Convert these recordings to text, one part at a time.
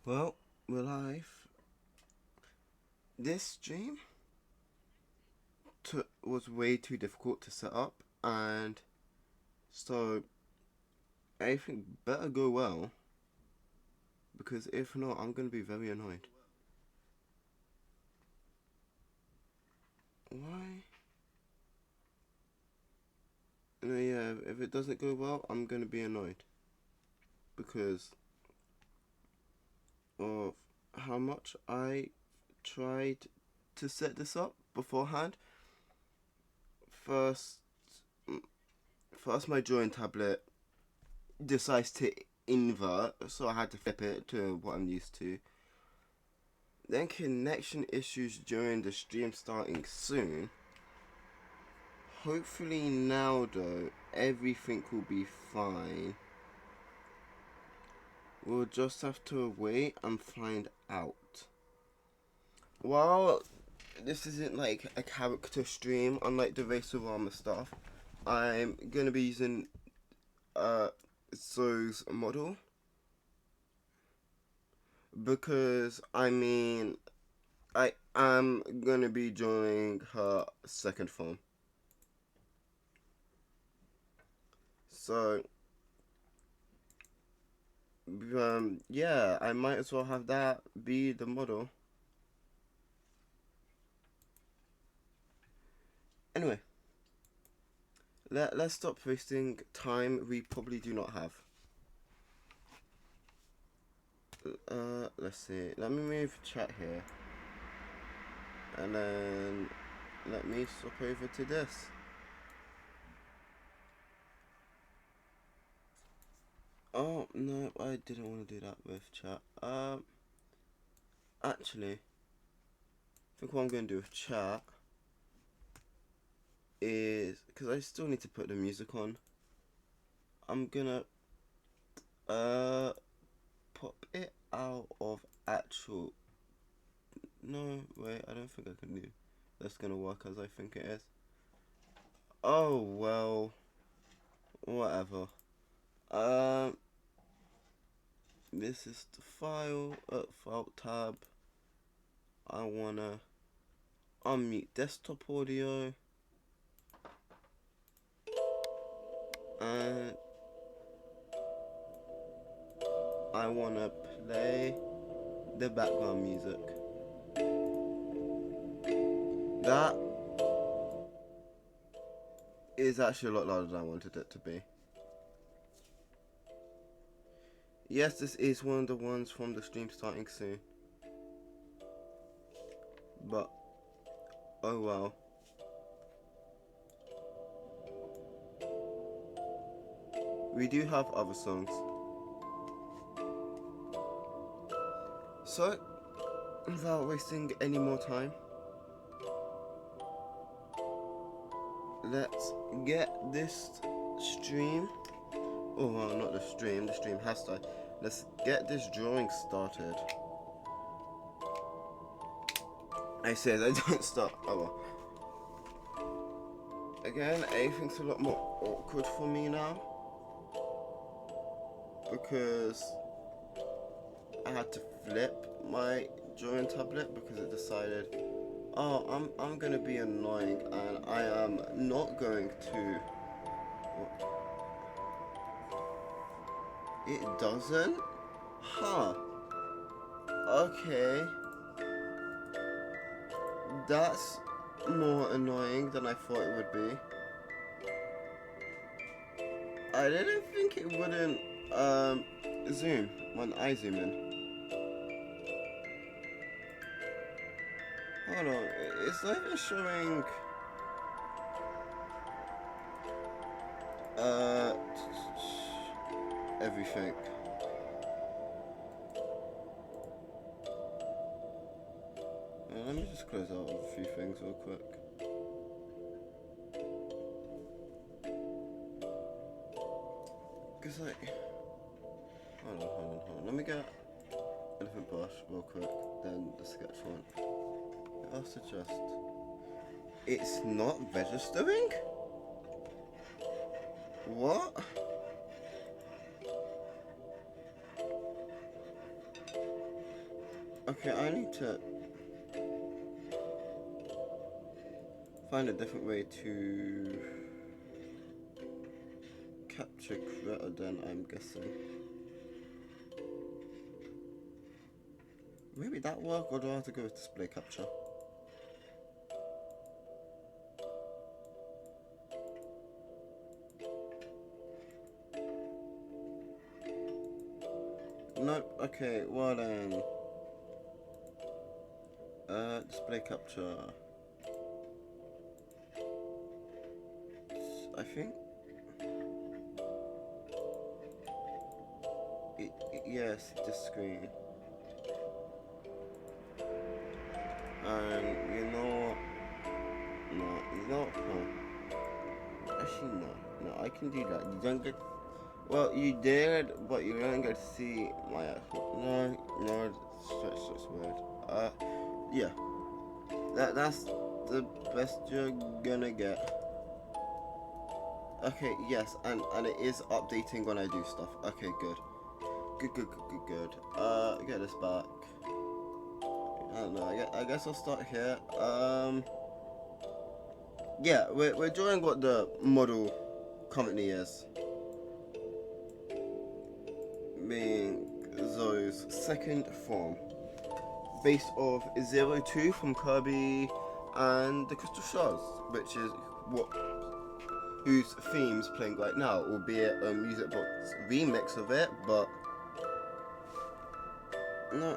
Well, we're live. This stream was way too difficult to set up, and so everything better go well, because if not, I'm gonna be very annoyed. Why? No, yeah, if it doesn't go well, I'm gonna be annoyed because of how much I tried to set this up beforehand. First, first my drawing tablet decides to invert, so I had to flip it to what I'm used to. Then connection issues during the stream starting soon. Hopefully now though, everything will be fine. We'll just have to wait and find out. While this isn't like a character stream, unlike the Racerama stuff, I'm gonna be using Zoe's model. Because, I mean, I am gonna be joining her second phone. So, yeah, I might as well have that be the model. Anyway, let's stop wasting time we probably do not have. Let's see. Let me move chat here. And then let me swap over to this. Oh, no, I didn't want to do that with chat. Actually, I think what I'm going to do with chat is, because I still need to put the music on, I'm gonna pop it out of actual. No, wait, I don't think I can do that's gonna work as I think it is. Oh well, whatever. This is the file tab. I wanna unmute desktop audio, and I wanna play the background music. That is actually a lot louder than I wanted it to be. Yes, this is one of the ones from the stream starting soon. But, oh well. We do have other songs. So, without wasting any more time, let's get this stream. Oh, well, not the stream has started. Let's get this drawing started. I said I don't start. Oh well. Again, everything's a lot more awkward for me now because I had to flip my drawing tablet because it decided, oh, I'm gonna be annoying and I am not going to. What? It doesn't? Huh. Okay. That's more annoying than I thought it would be. I didn't think it wouldn't zoom when I zoom in. Hold on, it's not even showing uh everything. Let me just close out a few things real quick. Cause like, hold on. Let me get elephant brush real quick, then the sketch one. I'll suggest. It's not registering? What? Okay, I need to find a different way to capture critter then, I'm guessing. Maybe that work, or do I have to go with display capture? Nope, okay, well then. Display capture. I think. Yes, this screen. And you know, no, you know, no. Actually, no, I can do that. You don't get. Well, you did, but you don't get to see my actual. No, that's weird. Yeah, that's the best you're gonna get. Okay, yes, and it is updating when I do stuff. Okay, good. Good. Get this back. I don't know. I guess I'll start here. Yeah, we're drawing what the model currently is, being Zoe's second form, based off z02 from Kirby and the Crystal Shards, which is whose theme's playing right now, albeit a music box remix of it, but no,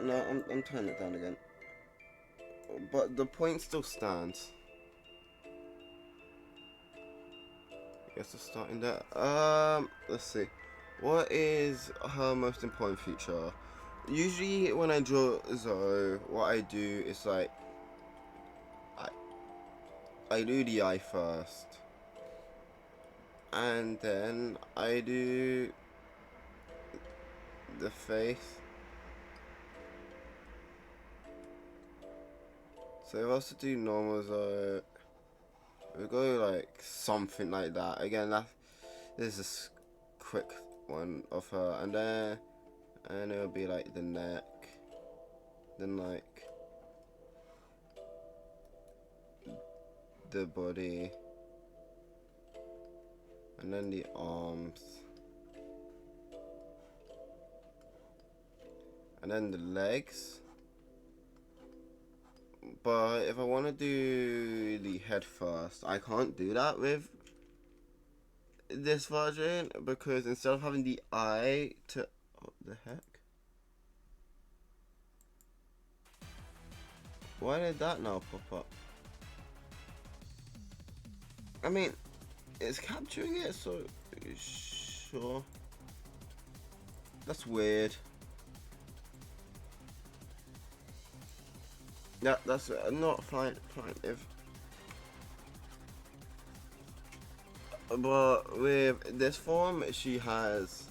I'm turning it down again. But the point still stands. I guess it's starting there. Let's see. What is her most important feature? Usually when I draw Zoe, what I do is like I do the eye first, and then I do the face. So if I was to do normal Zoe, we go like something like that. Again, this is a quick one of her, and it'll be like the neck, then like the body, and then the arms, and then the legs. But if I want to do the head first, I can't do that with this version, because instead of having the eye to... What the heck? Why did that now pop up? I mean, it's capturing it, so... Sure. That's weird. Yeah, that's not fine if... But with this form, she has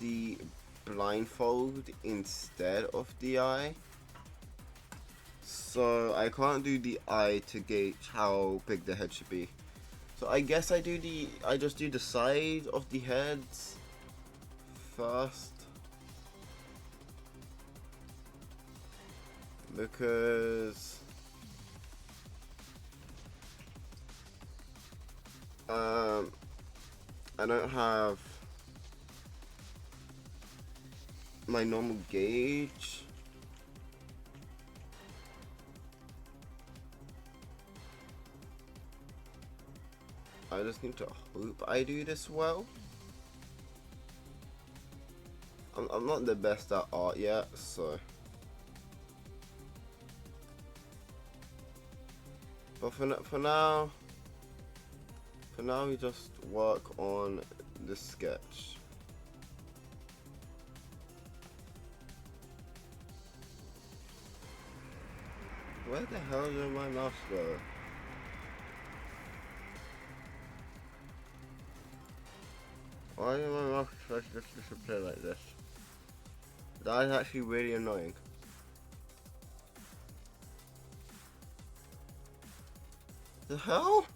the blindfold instead of the eye. So I can't do the eye to gauge how big the head should be. So I guess I just do the side of the heads first. Because I don't have my normal gauge. I just need to hope I do this well. I'm not the best at art yet, so. But for now, we just work on the sketch. Where the hell did my mouse go? Why did my mouse just disappear like this? That is actually really annoying. The hell?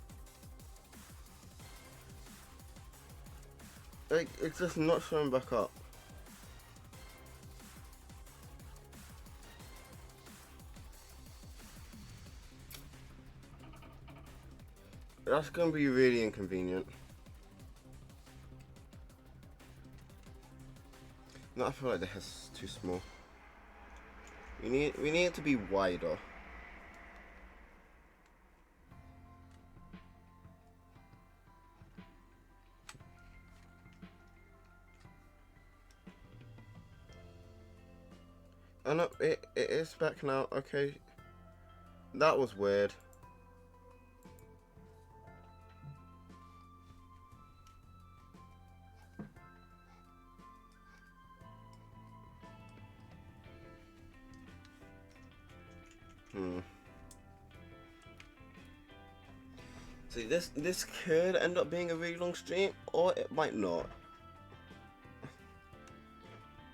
Like, it's just not showing back up. That's gonna be really inconvenient. No, I feel like the head's too small. We need it to be wider. Oh no, it is back now. Okay, that was weird. See, this could end up being a really long stream, or it might not.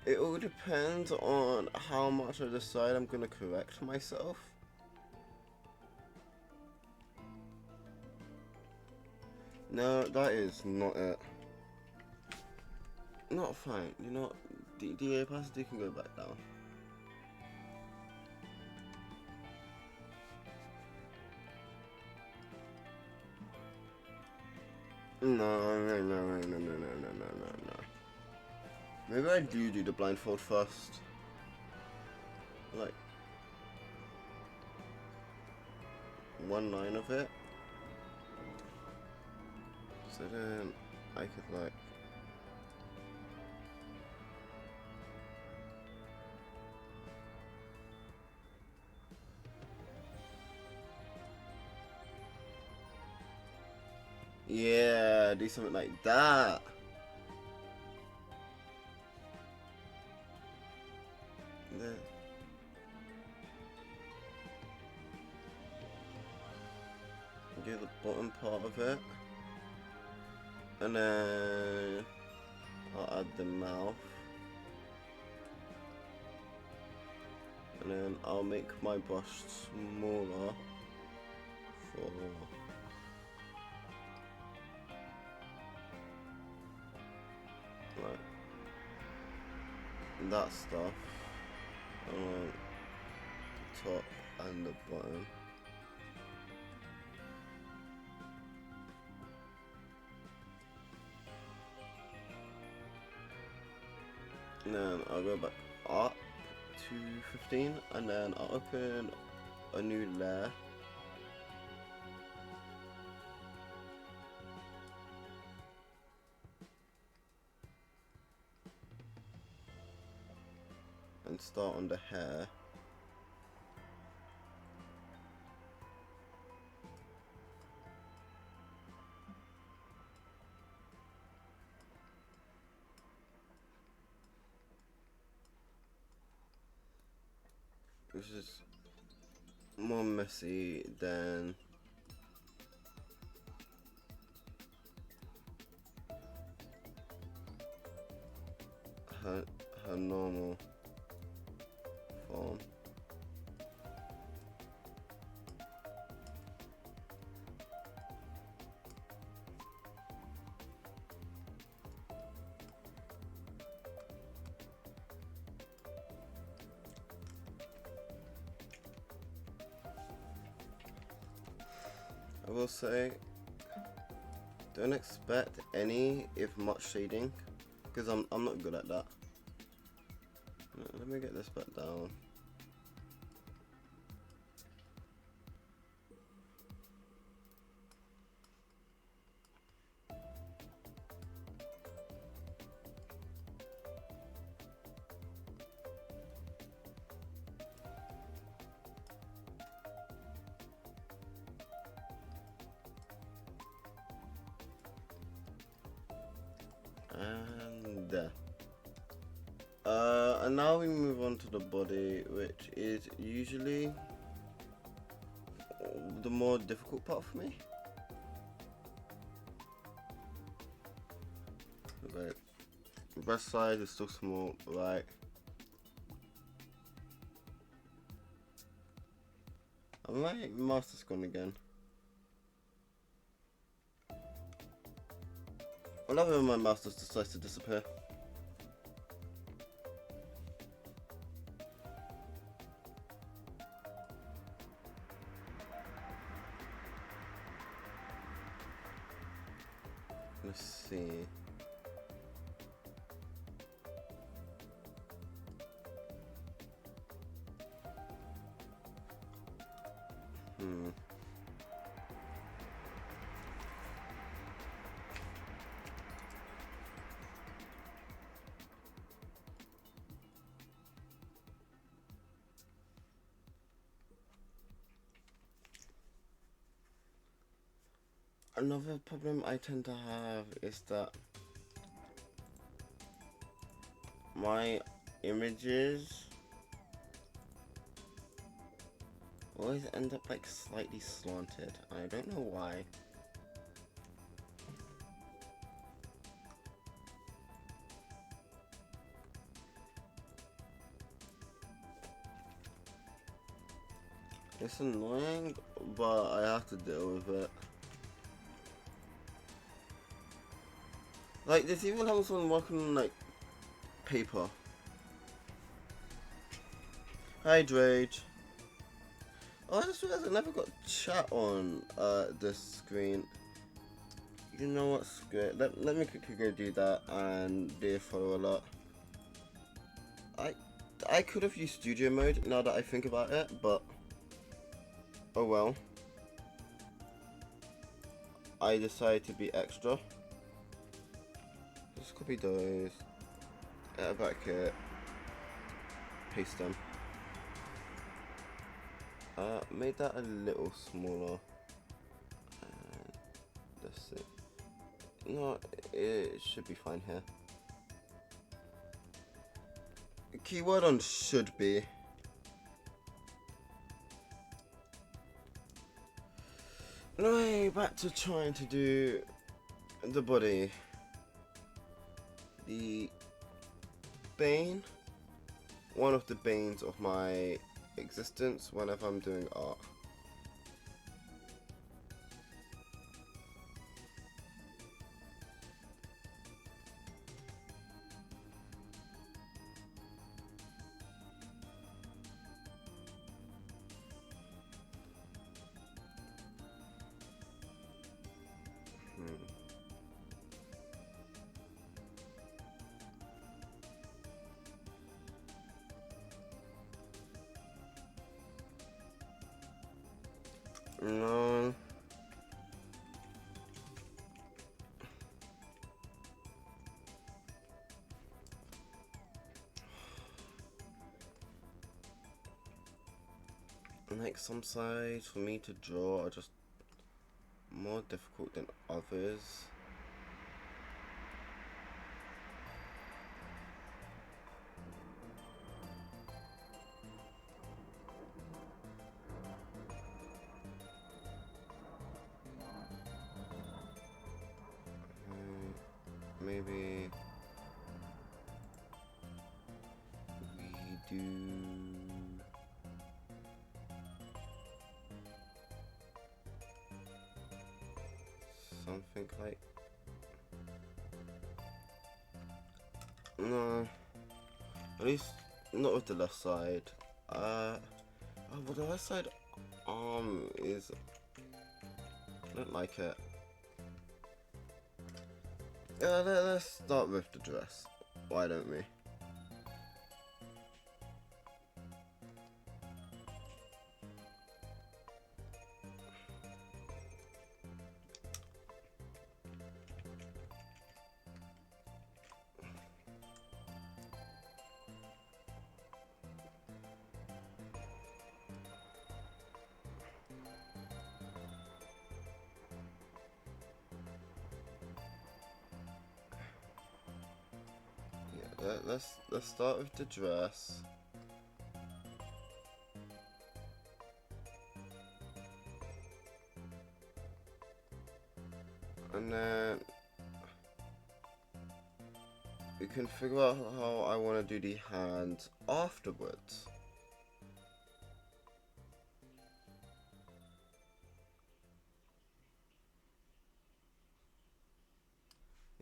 It all depends on how much I decide I'm gonna correct myself. No, that is not it. Not fine. You know, the opacity can go back down. No. Maybe I do the blindfold first. Like 1/9 of it. So then I could like. Yeah, do something like that. Then do the bottom part of it. And then I'll add the mouth. And then I'll make my brush smaller for like that stuff. On the top and the bottom. And then I'll go back up to 15 and then I'll open a new layer. And start on the hair. Which is more messy than her normal form. I will say, don't expect any if much shading, because I'm not good at that. Let me get this back down. And there. And now we move on to the body, which is usually the more difficult part for me. Okay, breast size is still small, right? My master's gone again. I love it when my master's decides to disappear. Let's see. Another problem I tend to have is that my images always end up like slightly slanted. I don't know why. It's annoying, but I have to deal with it. Like, this even happens when working on, like, paper. Hi, Drage. Oh, I just realized I never got chat on this screen. You know what, screw it. Let me quickly go do that and do a follow alert. I could have used studio mode now that I think about it, but oh well. I decided to be extra. Just copy those, add back here, paste them. Made that a little smaller. And let's see. No, it should be fine here. The keyword on should be. Anyway, back to trying to do the body. The bane, one of the banes of my existence whenever I'm doing art. No. Like, some sides for me to draw are just more difficult than others. Maybe we do something like, no, at least not with the left side. Oh, but the left side arm is, I don't like it. Yeah, let's start with the dress. Why don't we? Let's start with the dress. And then we can figure out how I want to do the hands afterwards.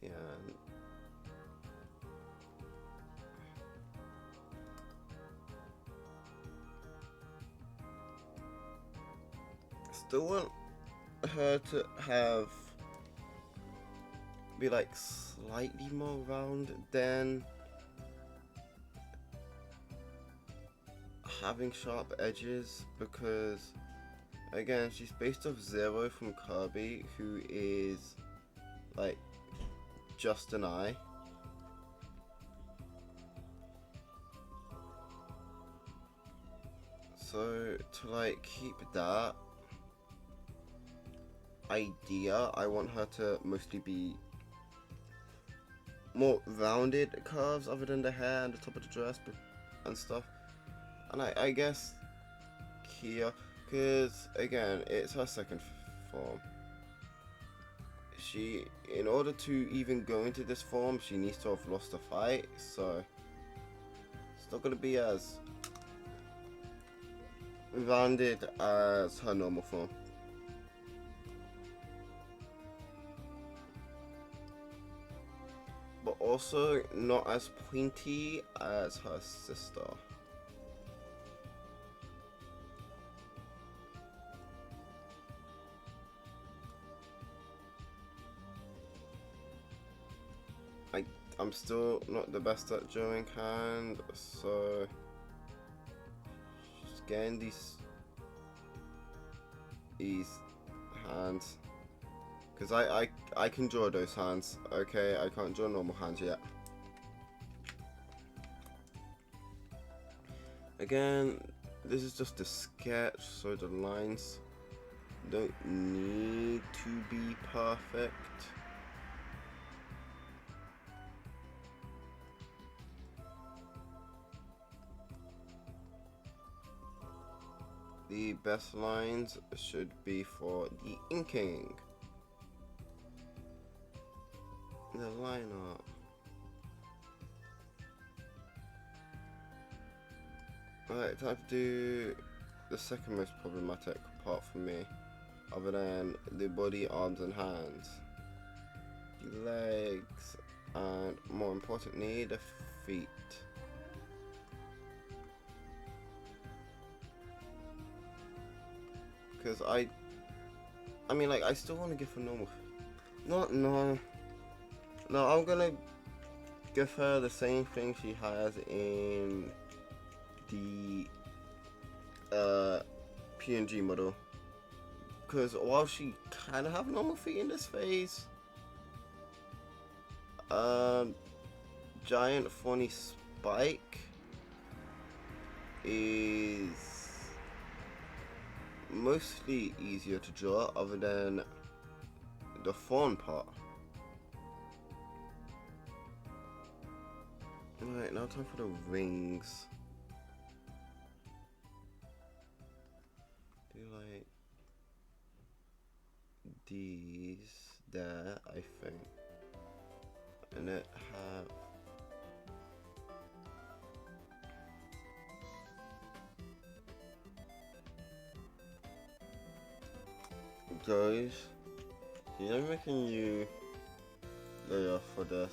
Yeah. Still want her to have be like slightly more round than having sharp edges, because again, she's based off Zero from Kirby, who is like just an eye. So to like keep that idea, I want her to mostly be more rounded curves other than the hair and the top of the dress and stuff. And I guess Kia, because again, it's her second form. She, in order to even go into this form, she needs to have lost a fight, so it's not going to be as rounded as her normal form. But also not as pointy as her sister. I'm still not the best at drawing hand, so just getting these hands, because I can draw those hands. Okay, I can't draw normal hands yet. Again, this is just a sketch, so the lines don't need to be perfect. The best lines should be for the inking, the line art. Alright, time to do the second most problematic part for me, other than the body, arms and hands. The legs, and more importantly, the feet. Because I mean, like, I still want to give her normal. No, I'm gonna give her the same thing she has in the PNG model. Because while she kind of have normal feet in this phase, giant thorny spike is mostly easier to draw, other than the fawn part. Right, now time for the wings. Do like these there, I think, and it have those. See, I'm making you lay off for this.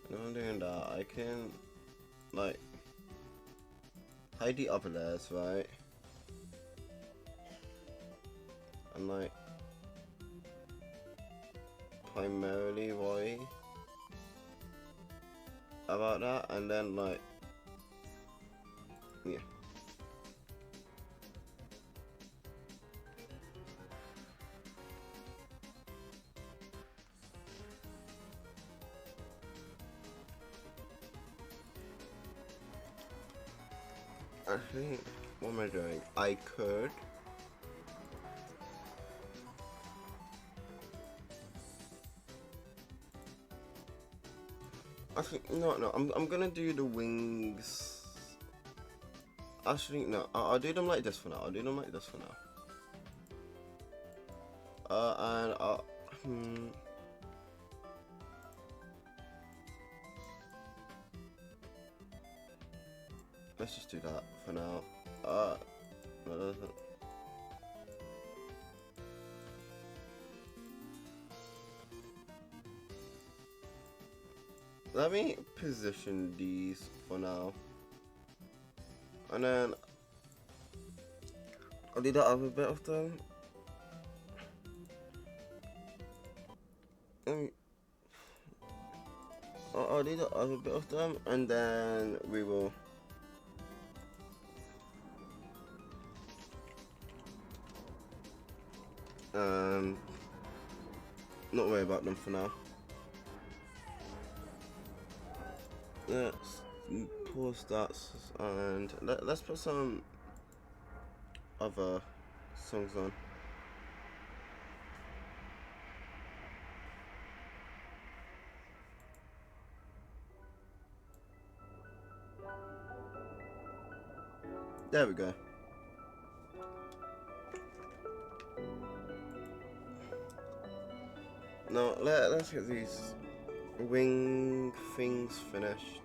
And I'm doing that, I can like hide the upper layers, right? And like primarily worry about that, and then like, yeah. I think, what am I doing? I could actually, no, I'm gonna do the wings. Actually, no, I'll do them like this for now. And let's just do that for now. No, that doesn't. Let me position these for now, and then I'll do the other bit of them. I'll do the other bit of them, and then we will not worry about them for now. Let's pause that and let's put some other songs on. There we go. Now let's get these wing things finished.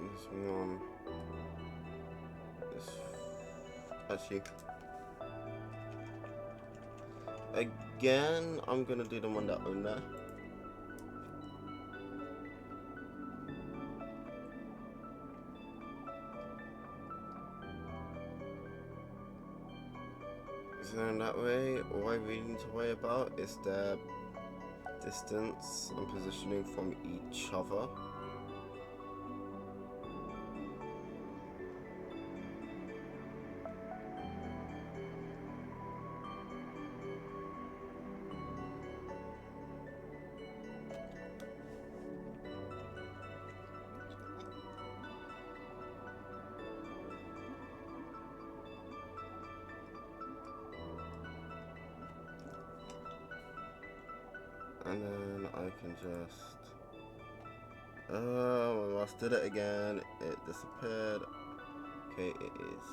This one. This actually. Again, I'm gonna do the one that own there. So in that way, all I really need to worry about is the distance and positioning from each other. And then I can just... Oh, my mouse did it again. It disappeared. Okay, it is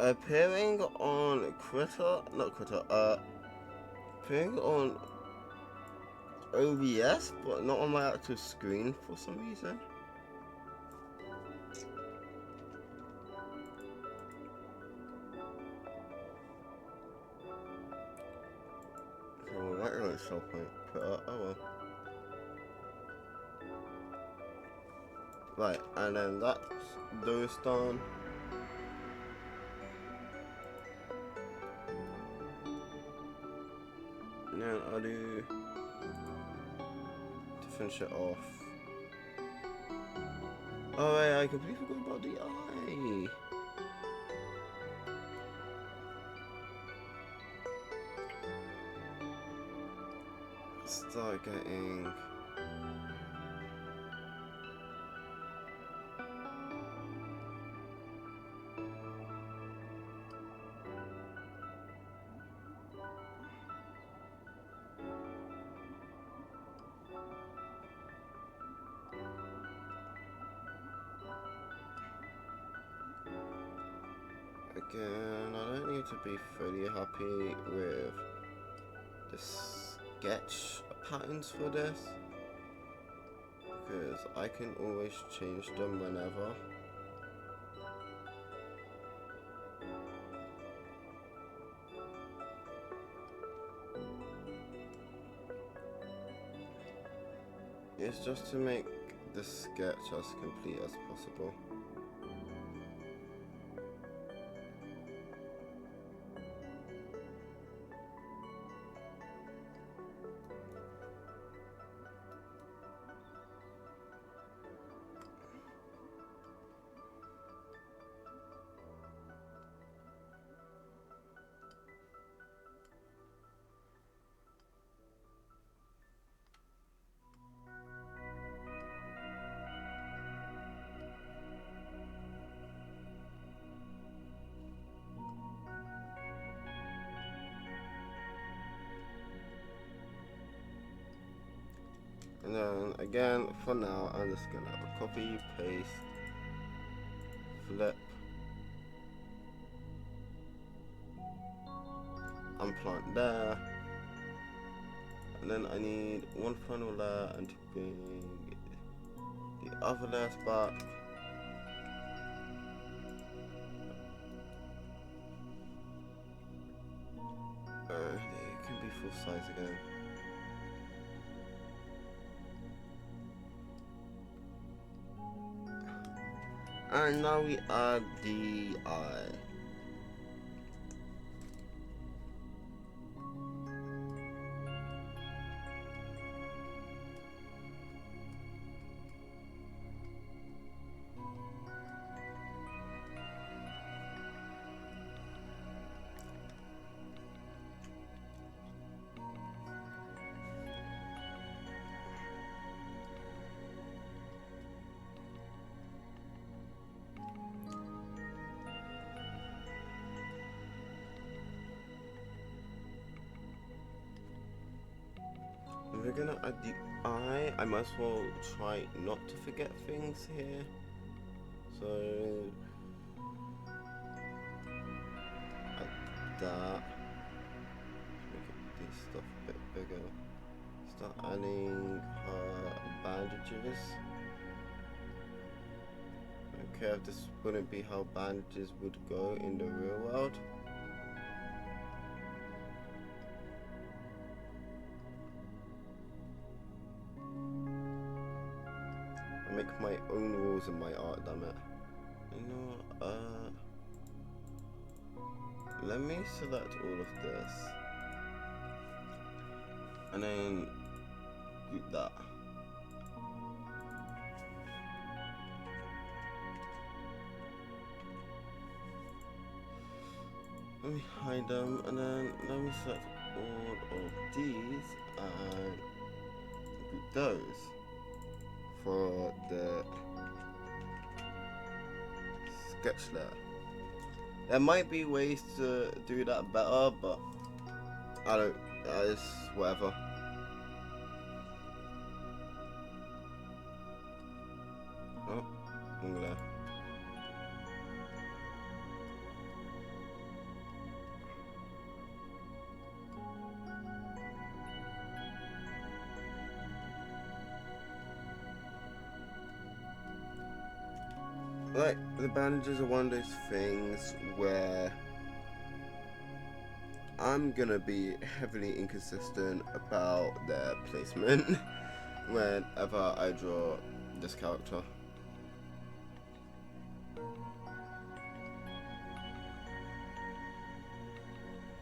appearing on appearing on OBS, but not on my actual screen for some reason. Oh, that really show point. Oh well. Right, and then that's those done. And then I'll do to finish it off. Oh wait, I completely forgot about the eye. Start getting again, I don't need to be fully happy with the sketch patterns for this, because I can always change them whenever. It's just to make the sketch as complete as possible. And then again, for now, I'm just gonna copy, paste, flip, unplant there, and then I need one final layer and to bring the other layers back. They can be full size again. And now we add the eye. We're gonna add the eye. I might as well try not to forget things here. So add that. Make this stuff a bit bigger. Start adding her bandages. Okay, if this wouldn't be how bandages would go in the real world. I make my own rules in my art, damn it. You know, let me select all of this. And then group that. Let me hide them, and then let me select all of these and group those for the sketch layer. There might be ways to do that better, but I don't, it's whatever. Oh, I'm gonna. Like, the bandages are one of those things where I'm gonna be heavily inconsistent about their placement whenever I draw this character.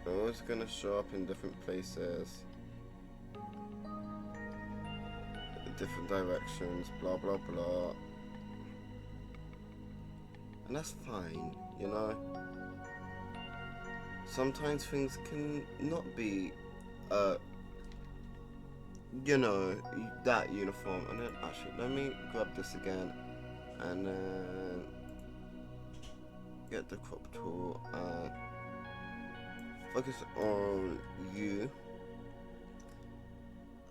They're always gonna show up in different places, different directions, blah blah blah. And that's fine, you know? Sometimes things can not be, you know, that uniform. And then, actually, let me grab this again. And then get the crop tool and focus on you.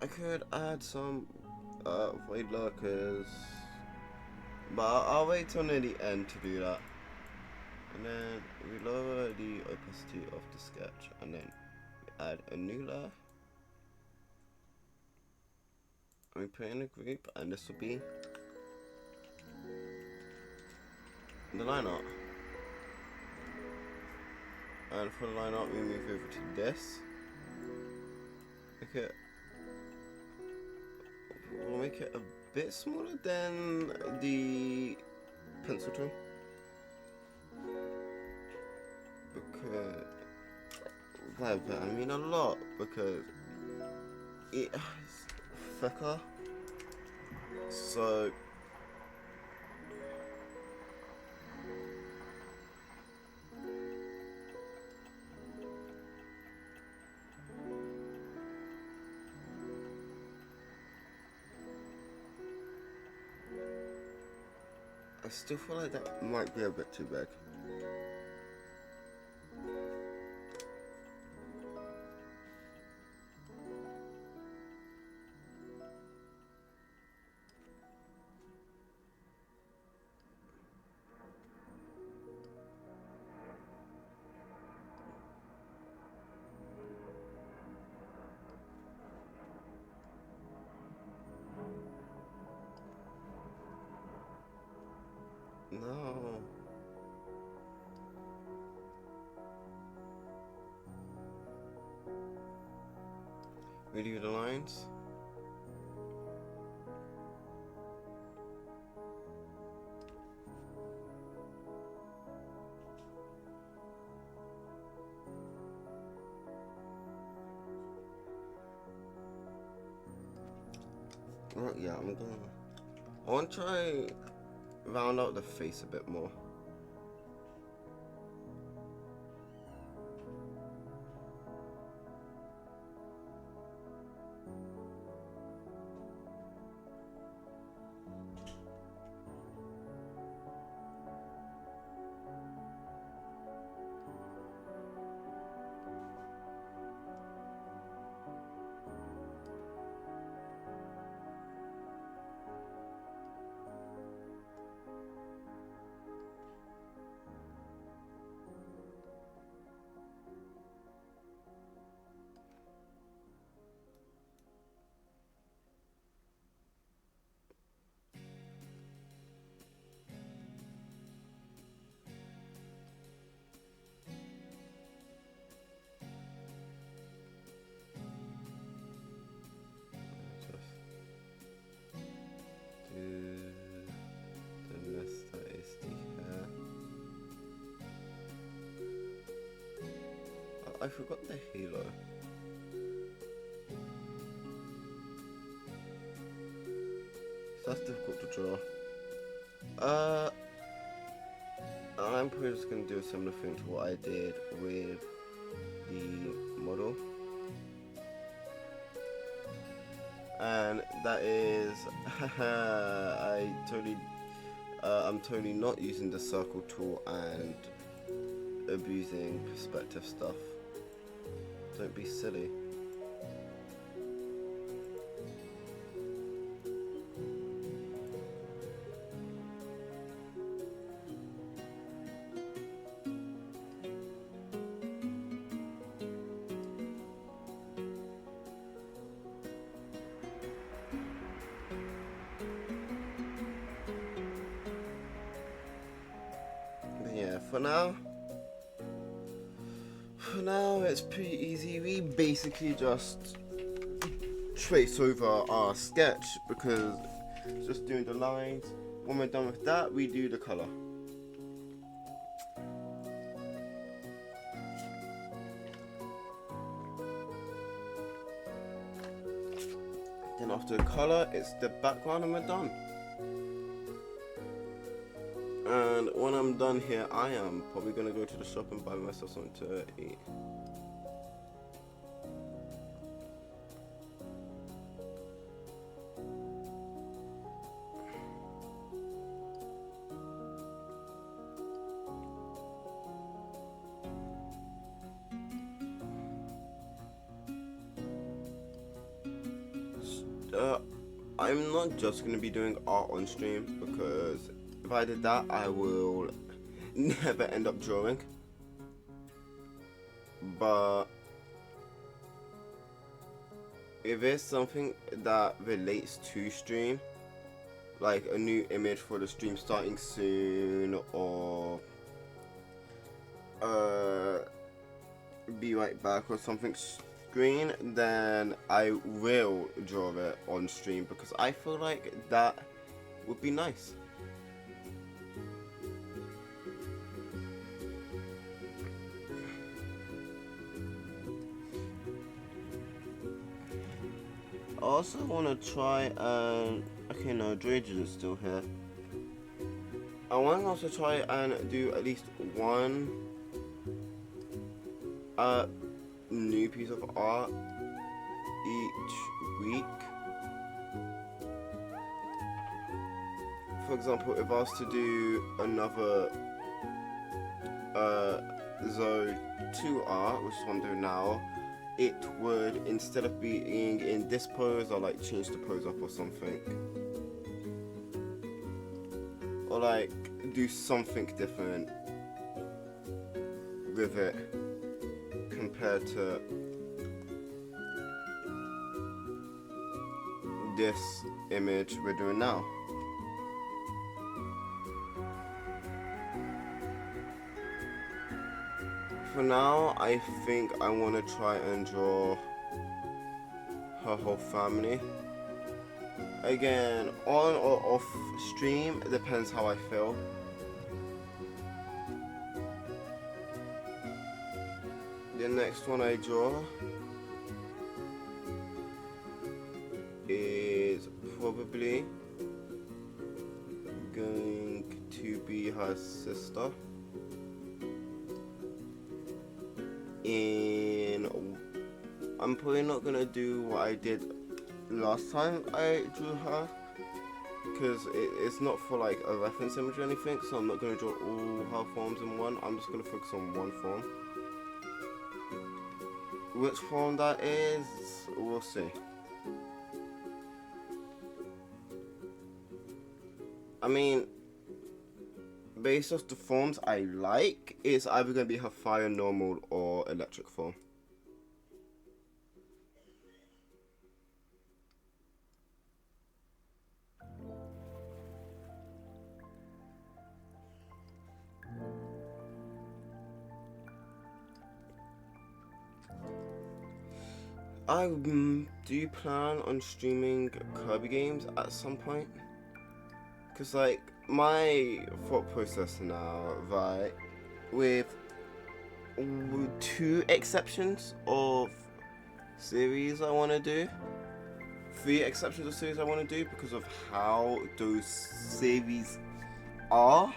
I could add some void lurkers, but I'll wait till near the end to do that. And then we lower the opacity of the sketch, and then we add a new layer. And we put in a group, and this will be the line art. And for the line art, we move over to this. Okay. We'll make it a bit smaller than the pencil tool. Because, but I mean a lot, because it is thicker. So I still feel like that might be a bit too big. No. Redo the lines. Well, yeah, I want to try round out the face a bit more. I forgot the halo. So that's difficult to draw. I'm probably just gonna do a similar thing to what I did with the model. And that is, I'm totally not using the circle tool and abusing perspective stuff. Don't be silly. But yeah, for now it's pretty easy. We basically just trace over our sketch because it's just doing the lines. When we're done with that, we do the color. Then after the color, it's the background and we're done. And when I'm done here, I am probably gonna go to the shop and buy myself something to eat. I'm not just going to be doing art on stream because if I did that, I will never end up drawing. But if it's something that relates to stream, like a new image for the stream starting soon, or be right back or something screen, then I will draw it on stream because I feel like that would be nice. I also want to try and okay, no, Drage is still here. I want to also try and do at least one new piece of art each week. For example, if I was to do another z02 art, which is what I'm doing now, it would, instead of being in this pose, I'll like change the pose up or something. Or like do something different with it compared to this image we're doing now. For now, I think I want to try and draw her whole family. Again, on or off stream, it depends how I feel. The next one I draw is probably going to be her sister. I'm probably not gonna do what I did last time I drew her, because it's not for like a reference image or anything, so I'm not gonna draw all her forms in one. I'm just gonna focus on one form. Which form that is, we'll see. I mean, based off the forms I like, it's either going to be her fire, normal, or electric form. Do you plan on streaming Kirby games at some point? Because, like, my thought process now, right, with 2 exceptions of series I want to do, 3 exceptions of series I want to do because of how those series are,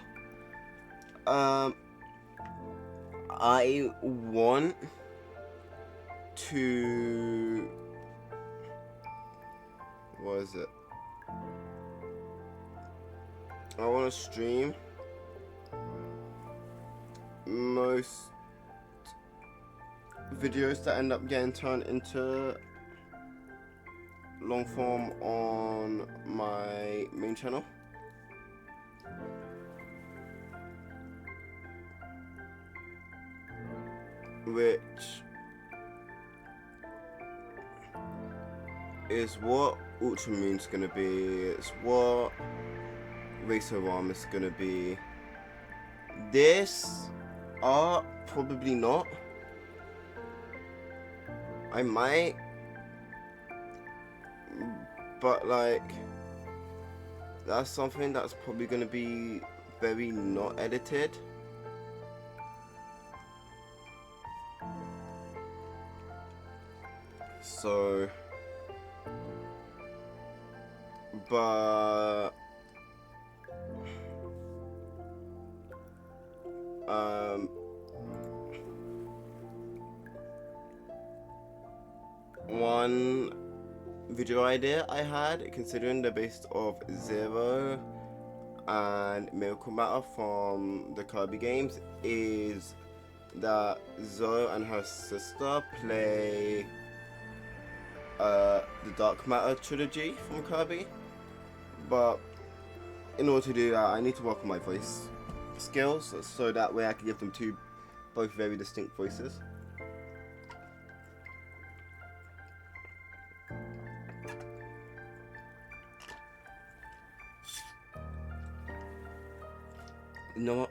I want to, what is it? I want to stream most videos that end up getting turned into long form on my main channel. Which is what Ultra Moon's gonna be, it's what Racerama's gonna be. This art, probably not. I might, but like, that's something that's probably gonna be very not edited. So, but one video idea I had, considering the base of Zero and Miracle Matter from the Kirby games, is that Zoe and her sister play the Dark Matter trilogy from Kirby, but in order to do that I need to work on my voice skills, so that way I can give them both very distinct voices. You know what?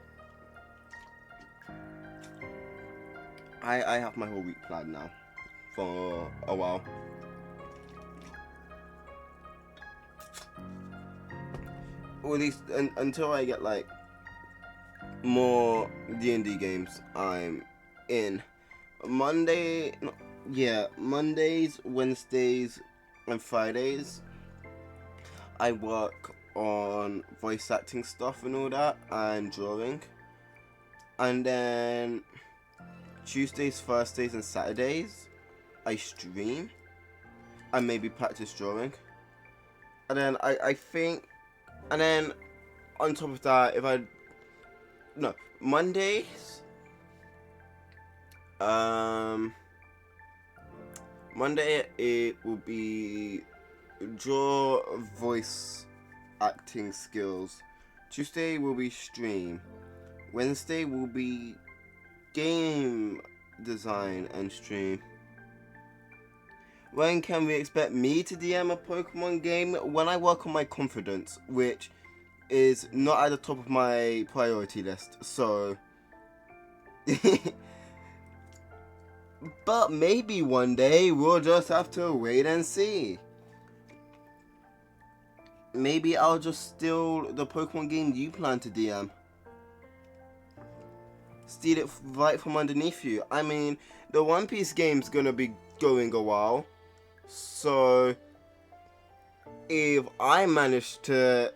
I have my whole week planned now for a while. Or at least until I get like more D&D games I'm in. Mondays, Wednesdays, and Fridays I work on voice acting stuff and all that, and drawing. And then Tuesdays, Thursdays, and Saturdays I stream and maybe practice drawing. And then I think, and then on top of that, Mondays, Monday it will be draw voice acting skills. Tuesday will be stream. Wednesday will be game design and stream. When can we expect me to DM a Pokemon game? When I work on my confidence, which is not at the top of my priority list, so but maybe one day, we'll just have to wait and see. Maybe I'll just steal the Pokemon game you plan to DM. Steal it right from underneath you. I mean, the One Piece game's gonna be going a while, so if I manage to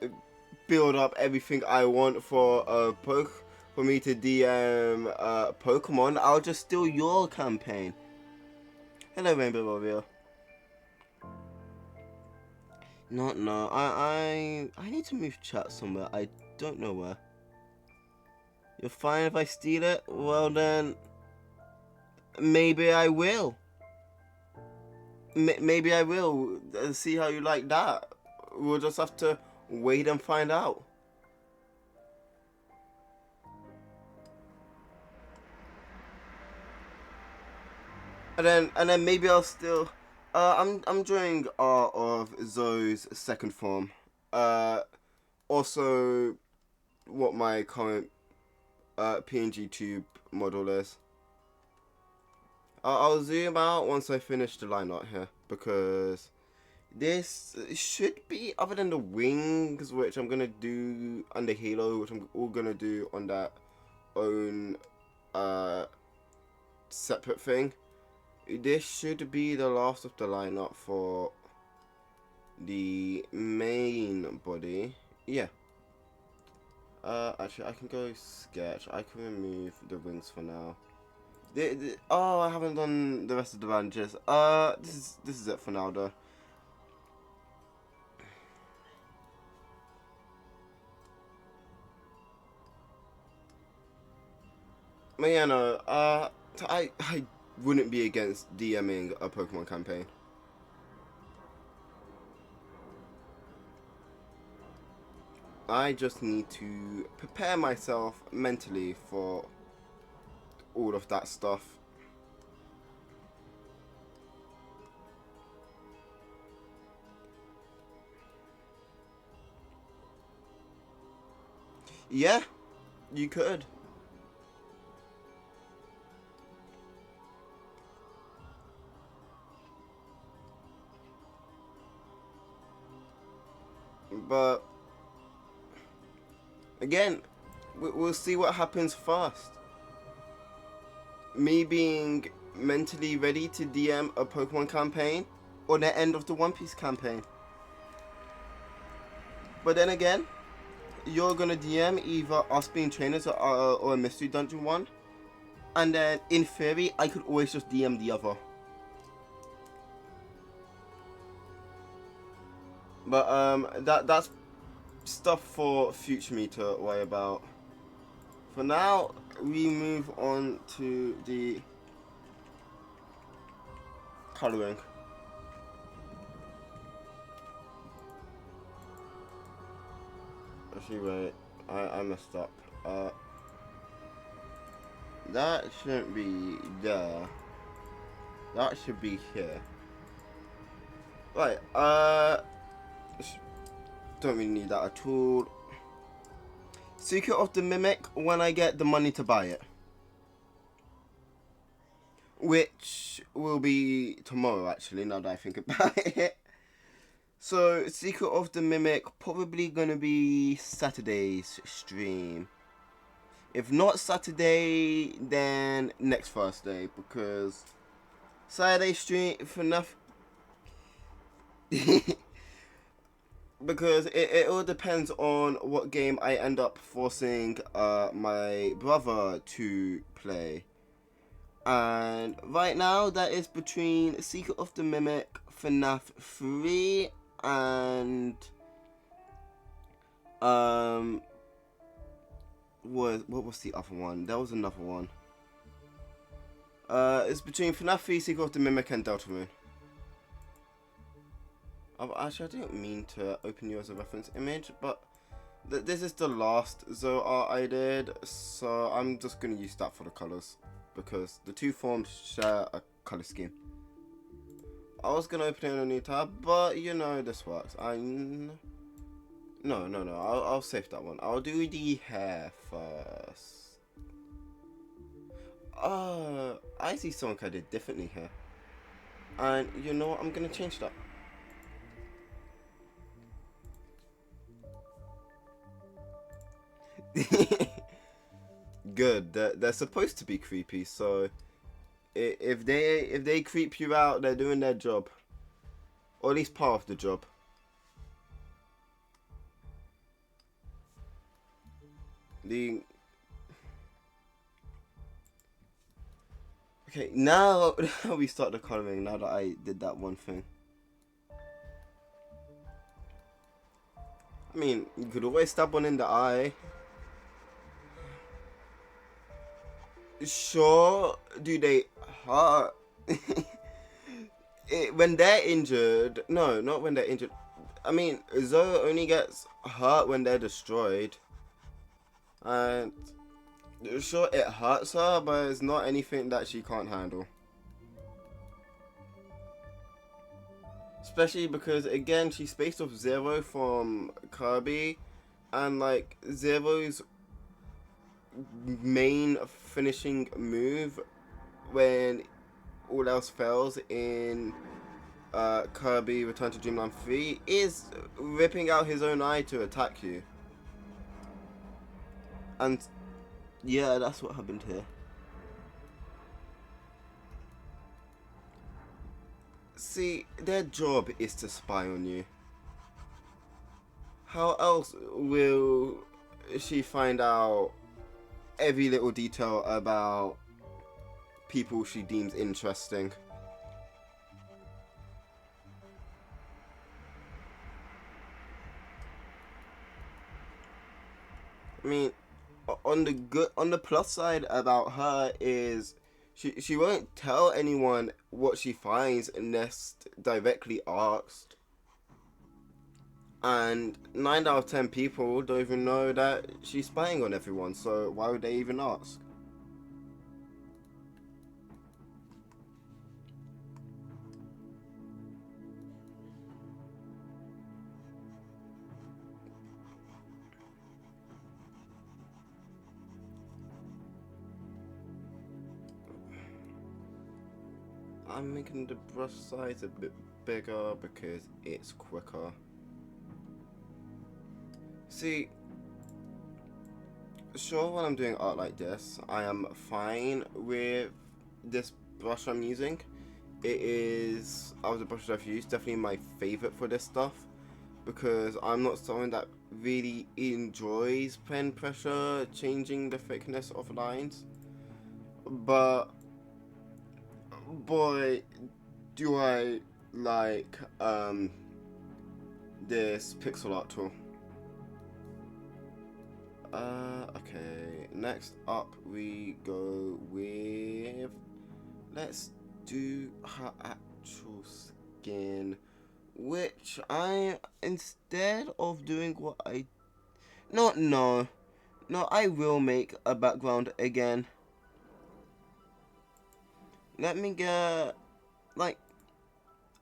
build up everything I want for for me to DM Pokemon, I'll just steal your campaign. Hello, Rainbow Warrior. No, I need to move chat somewhere. I don't know where. You're fine if I steal it? Well then, maybe I will. Maybe I will. See how you like that. We'll just have to wait and find out. And then maybe I'll still. I'm doing Art of Zoe's second form. Also, what my current PNG tube model is. I'll zoom out once I finish the line art here, because this should be, other than the wings, which I'm gonna do under Halo, which I'm all gonna do on that own separate thing. This should be the last of the lineup for the main body. Yeah. Actually, I can go sketch. I can remove the wings for now. Oh, I haven't done the rest of the bandages. This is it for now, though. But yeah, no. I wouldn't be against DMing a Pokemon campaign. I just need to prepare myself mentally for all of that stuff. Yeah, you could. But again, we'll see what happens first. Me being mentally ready to DM a Pokemon campaign, or the end of the One Piece campaign. But then again, you're gonna DM either us being trainers or a Mystery Dungeon one, and then in theory, I could always just DM the other. But that's stuff for future me to worry about. For now, we move on to the colouring. Actually, wait, I messed up. That shouldn't be there. That should be here. Right, don't really need that at all. Secret of the Mimic when I get the money to buy it. Which will be tomorrow, actually, now that I think about it. So, Secret of the Mimic, probably gonna be Saturday's stream. If not Saturday, then next Thursday, because Saturday stream, for enough. Because it all depends on what game I end up forcing my brother to play. And right now, that is between Secret of the Mimic, FNAF 3, and what was the other one? There was another one. It's between FNAF 3, Secret of the Mimic, and Deltarune. Actually, I didn't mean to open you as a reference image, but this is the last Zoe art I did, so I'm just going to use that for the colours, because the two forms share a colour scheme. I was going to open it in a new tab, but you know this works. No, I'll save that one. I'll do the hair first. I see something I did differently here. And you know what, I'm going to change that. Good. They're supposed to be creepy, so if they creep you out, they're doing their job, or at least part of the job. The Okay, now we start the coloring. Now that I did that one thing, I mean, you could always stab one in the eye. Sure, do they hurt? When they're injured, no, not when they're injured. I mean, Zoe only gets hurt when they're destroyed, and sure, it hurts her, but it's not anything that she can't handle. Especially because, again, she's based off Zero from Kirby, and like Zero's main finishing move when all else fails in Kirby Return to Dreamland 3 is ripping out his own eye to attack you. And yeah, that's what happened here. See, their job is to spy on you. How else will she find out every little detail about people she deems interesting? I mean, on the plus side about her is she won't tell anyone what she finds unless directly asked. And 9 out of 10 people don't even know that she's spying on everyone, so why would they even ask? I'm making the brush size a bit bigger because it's quicker. See, sure, when I'm doing art like this, I am fine with this brush I'm using. It is, out of the brushes I've used, definitely my favourite for this stuff, because I'm not someone that really enjoys pen pressure, changing the thickness of lines. But boy, do I like this pixel art tool. Okay, next up we go with, let's do her actual skin, which instead of doing what no, I will make a background again. Let me get, like,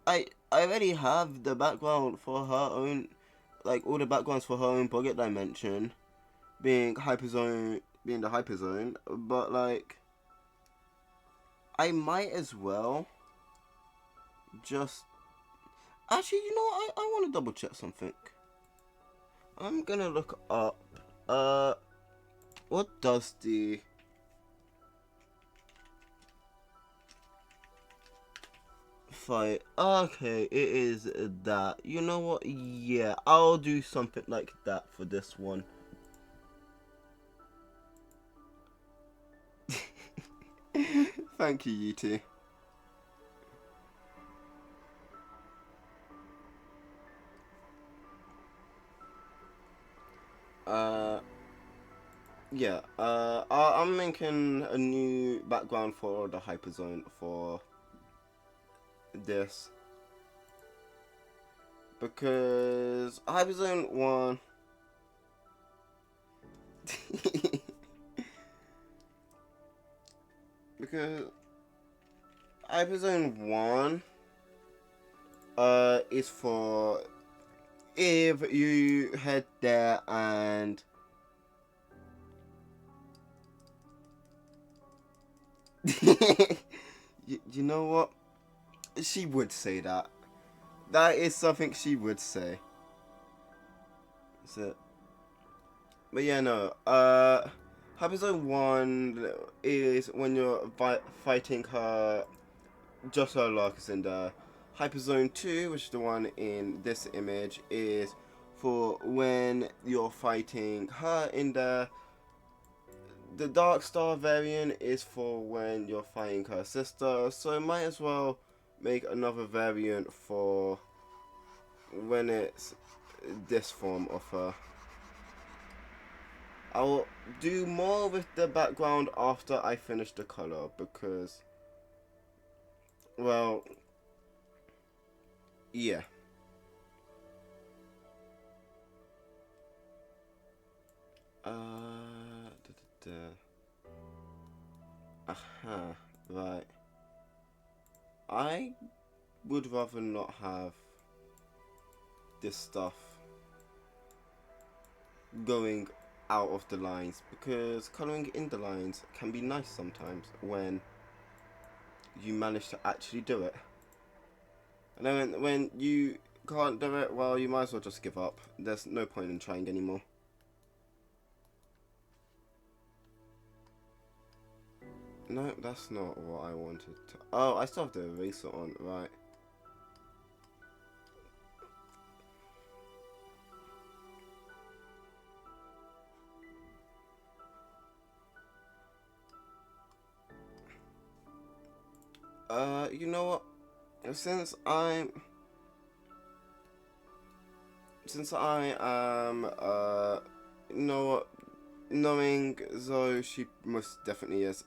I already have the background for her own, like, all the backgrounds for her own Boggett dimension, being the hyperzone, but, like, I might as well just, actually, you know what, I want to double check something. I'm gonna look up, what does the fight? Okay, it is that. You know what? Yeah, I'll do something like that for this one. Thank you, you two. Yeah, I'm making a new background for the hyperzone for this, because hyperzone 1 because hyperzone 1 is for if you head there and you know what? She would say that. That is something she would say. So, but yeah, no. Hyperzone 1 is when you're fighting her, just her Larkus in there. Hyperzone 2, which is the one in this image, is for when you're fighting her in there, the Dark Star variant is for when you're fighting her sister, so might as well make another variant for when it's this form of her. I'll do more with the background after I finish the color because, well, yeah. Aha, right. I would rather not have this stuff going out of the lines because coloring in the lines can be nice sometimes when you manage to actually do it. And then when you can't do it, well, you might as well just give up. There's no point in trying anymore. No, that's not what I wanted to... Oh, I still have the eraser on, right. You know what? Since I am, you know what? Knowing Zoe, she most definitely is.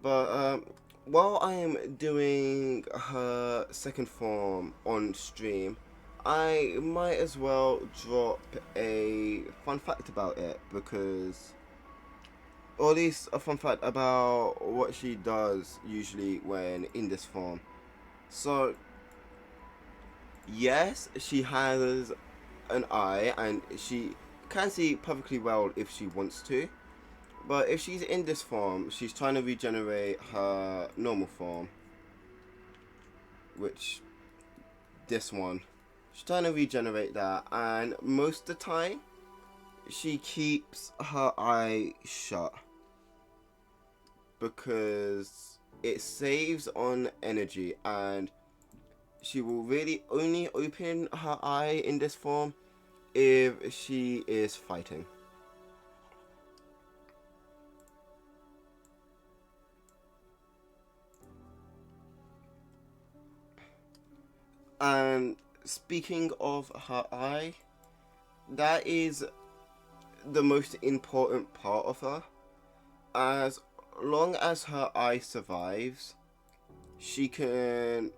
But, while I am doing her second form on stream, I might as well drop a fun fact about it because... Or at least a fun fact about what she does usually when in this form. So, yes, she has an eye and she can see perfectly well if she wants to. But if she's in this form, she's trying to regenerate her normal form. Which, this one. She's trying to regenerate that, and most of the time, she keeps her eye shut. Because it saves on energy, and she will really only open her eye in this form if she is fighting. And speaking of her eye, that is the most important part of her. As long as her eye survives, she can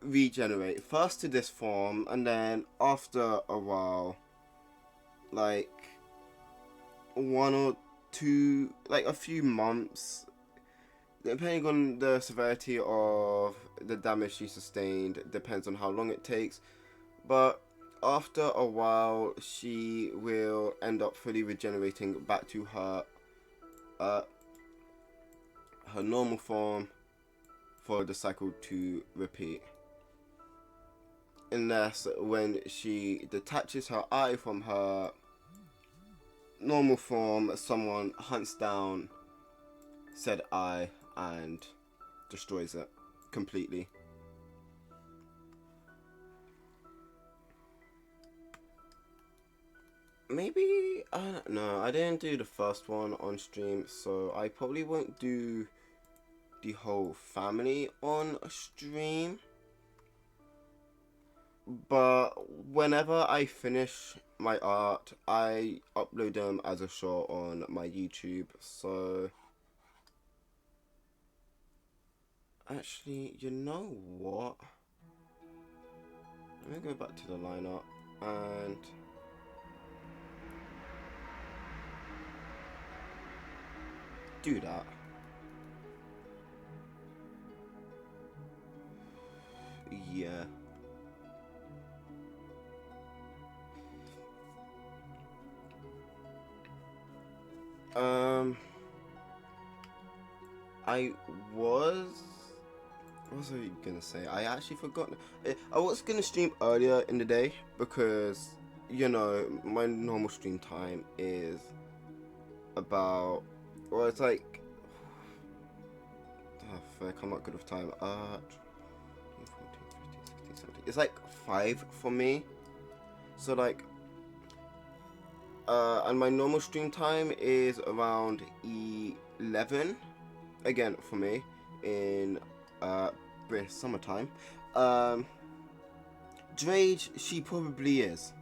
regenerate first to this form, and then after a while, like one or two, like a few months, depending on the severity of the damage she sustained, depends on how long it takes, but after a while she will end up fully regenerating back to her her normal form for the cycle to repeat. Unless when she detaches her eye from her normal form, someone hunts down said eye and destroys it completely. Maybe, I don't know, I didn't do the first one on stream, so I probably won't do the whole family on stream. But whenever I finish my art, I upload them as a short on my YouTube, so... Actually, you know what? Let me go back to the lineup and... do that. Yeah. I was... What was I gonna say? I actually forgot. I was gonna stream earlier in the day because, you know, my normal stream time is about... Well, it's like... Oh, frick, I'm not good with time. 14, 15, 16, 17. It's like 5 for me. So, like... and my normal stream time is around 11. Again, for me, in British summertime. Drage, she probably is.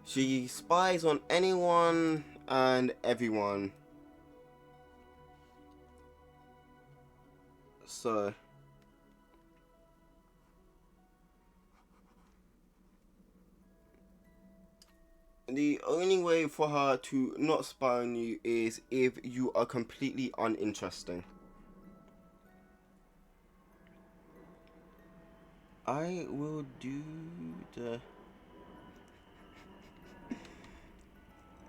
She spies on anyone and everyone. So the only way for her to not spy on you is if you are completely uninteresting. I will do the...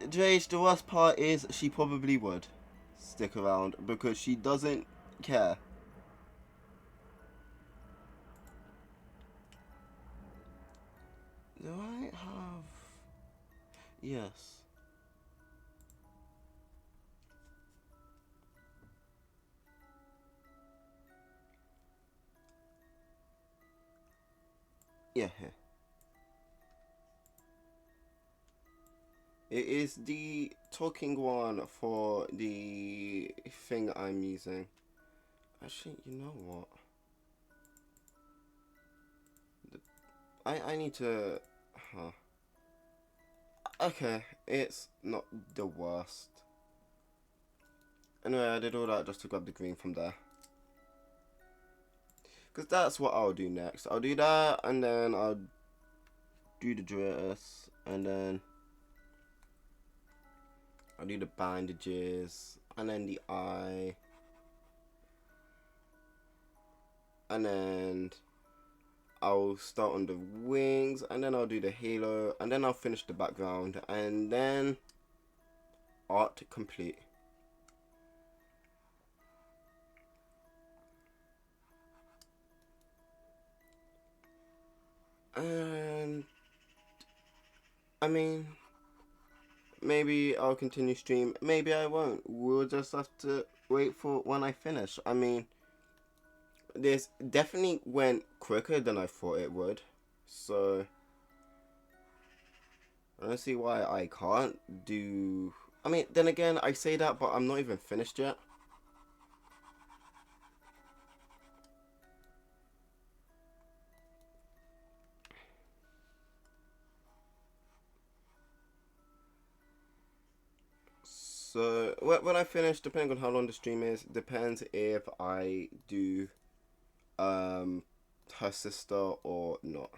Drage, the worst part is she probably would stick around because she doesn't care. Do I have... Yes. Yeah, here. It is the talking one for the thing I'm using. Actually, you know what? I need to... Huh. Okay, it's not the worst. Anyway, I did all that just to grab the green from there. Because that's what I'll do next. I'll do that, and then I'll do the dress, and then I'll do the bandages, and then the eye, and then I'll start on the wings, and then I'll do the halo, and then I'll finish the background, and then art complete. And I mean, maybe I'll continue stream, maybe I won't. We'll just have to wait for when I finish. I mean, this definitely went quicker than I thought it would, so I don't see why I can't do... I mean, then again, I say that, but I'm not even finished yet. So, when I finish, depending on how long the stream is, depends if I do her sister or not.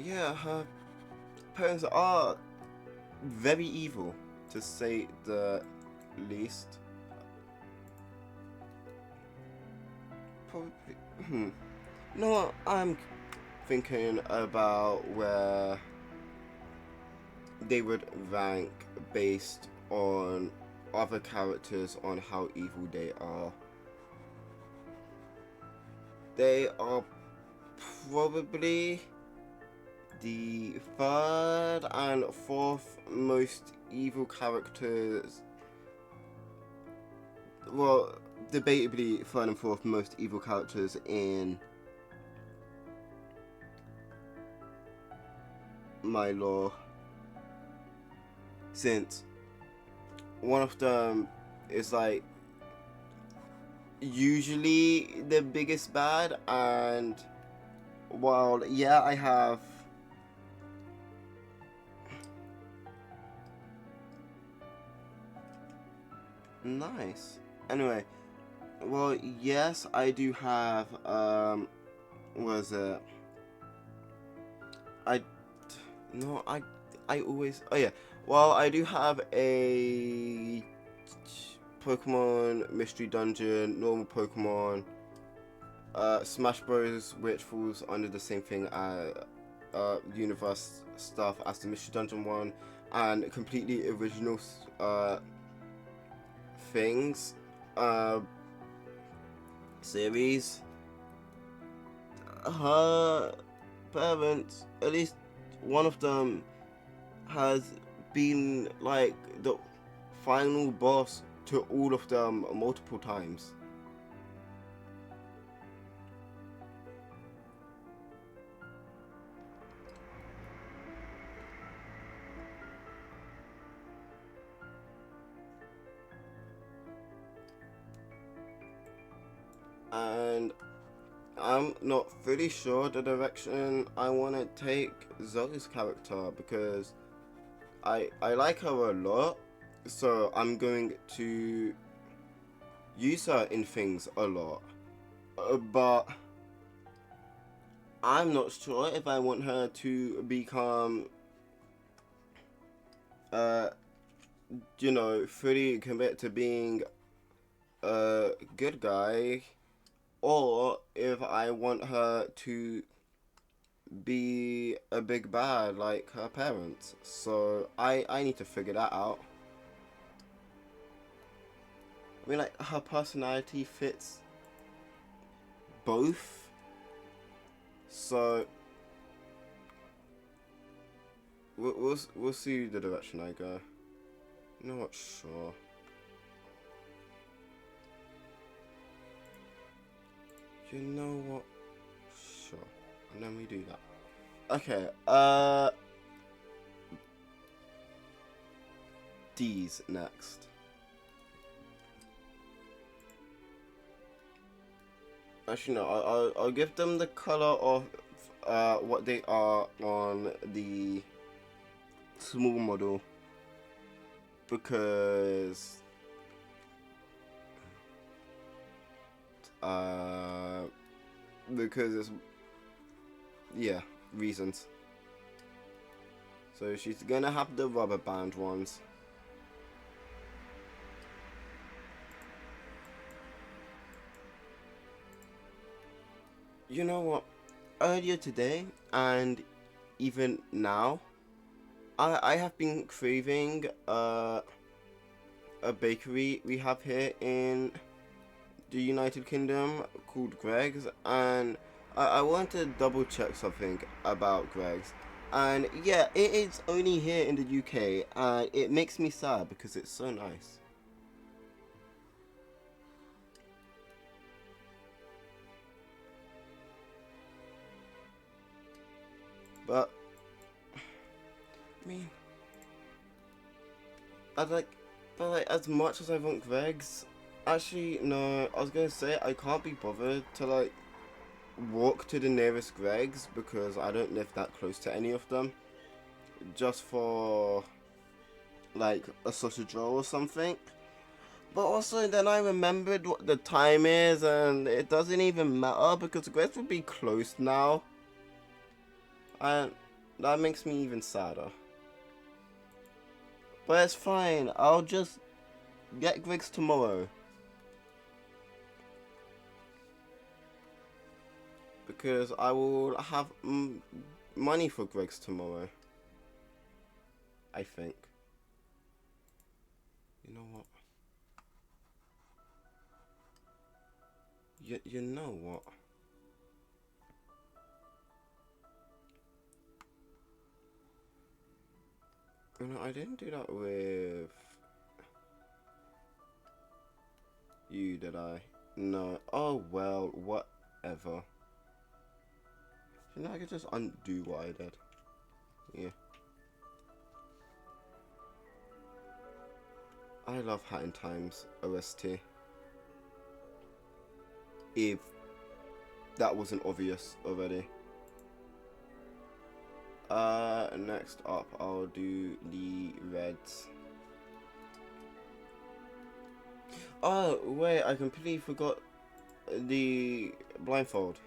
Yeah, her parents are very evil, to say the least. Probably. No, I'm thinking about where they would rank based on other characters on how evil they are. They are probably the third and fourth most evil characters. Well, debatably third and fourth most evil characters in my lore, since one of them is like usually the biggest bad, and while yeah, I have nice. Anyway, well, yes, I do have was it I no I always, oh yeah, well, I do have a Pokemon Mystery Dungeon, normal Pokemon, Smash Bros, which falls under the same thing universe stuff as the Mystery Dungeon one, and completely original things series. Her parents, at least one of them, has been like the final boss to all of them multiple times. And I'm not fully sure the direction I want to take Zoe's character, because I like her a lot, so I'm going to use her in things a lot, but I'm not sure if I want her to become fully commit to being a good guy, or if I want her to be a big bad like her parents. So I need to figure that out. I mean, like, her personality fits both, so we'll see the direction I go. You know what? Sure. You know what? Sure. And then we do that. Okay, D's next. Actually, no, I'll give them the color of what they are on the small model, because it's, yeah, reasons. So she's gonna have the rubber band ones. You know what? Earlier today and even now, I have been craving a bakery we have here in the United Kingdom called Greg's, and I want to double check something about Greg's. And yeah, it is only here in the UK, and it makes me sad because it's so nice. But I mean, but like, as much as I want Greg's, actually no, I was gonna say I can't be bothered to like walk to the nearest Greg's because I don't live that close to any of them. Just for like a sausage roll or something. But also then I remembered what the time is, and it doesn't even matter because Greg's would be closed now. And that makes me even sadder. But it's fine, I'll just get Greg's tomorrow. Because I will have money for Greg's tomorrow. I think. You know what? You know what? You know, I didn't do that with you, did I? No. Oh well, whatever. You know, I could just undo what I did. Yeah. I love Hat in Time's OST. If that wasn't obvious already. Next up, I'll do the reds. Oh, wait, I completely forgot the blindfold.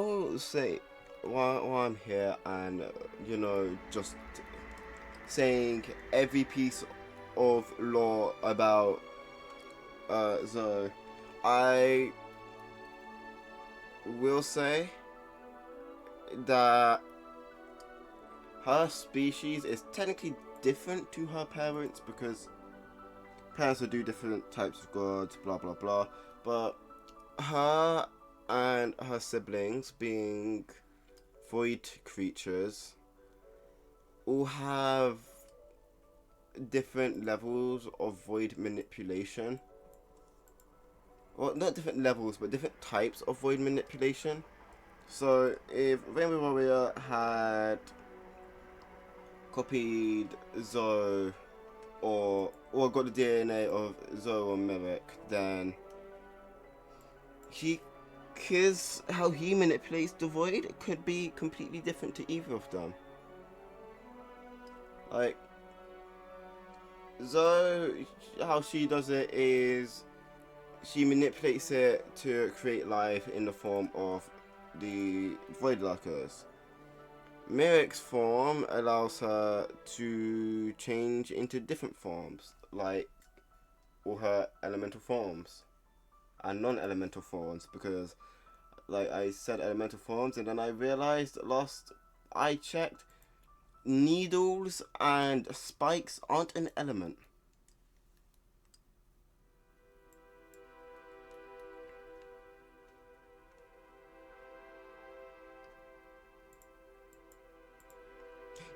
I'll say while I'm here and just saying every piece of lore about Zoe, I will say that her species is technically different to her parents because parents will do different types of gods, blah blah blah. But her and her siblings, being void creatures, all have different levels of void manipulation. Well, not different levels, but different types of void manipulation. So, if Rainbow Warrior had copied Zoe or got the DNA of Zoe or Merrick, then because how he manipulates the void could be completely different to either of them. Like, Zoe, how she does it is she manipulates it to create life in the form of the void lurkers. Merrick's form allows her to change into different forms, like all her elemental forms and non-elemental forms, because like I said elemental forms and then I realized last I checked, needles and spikes aren't an element.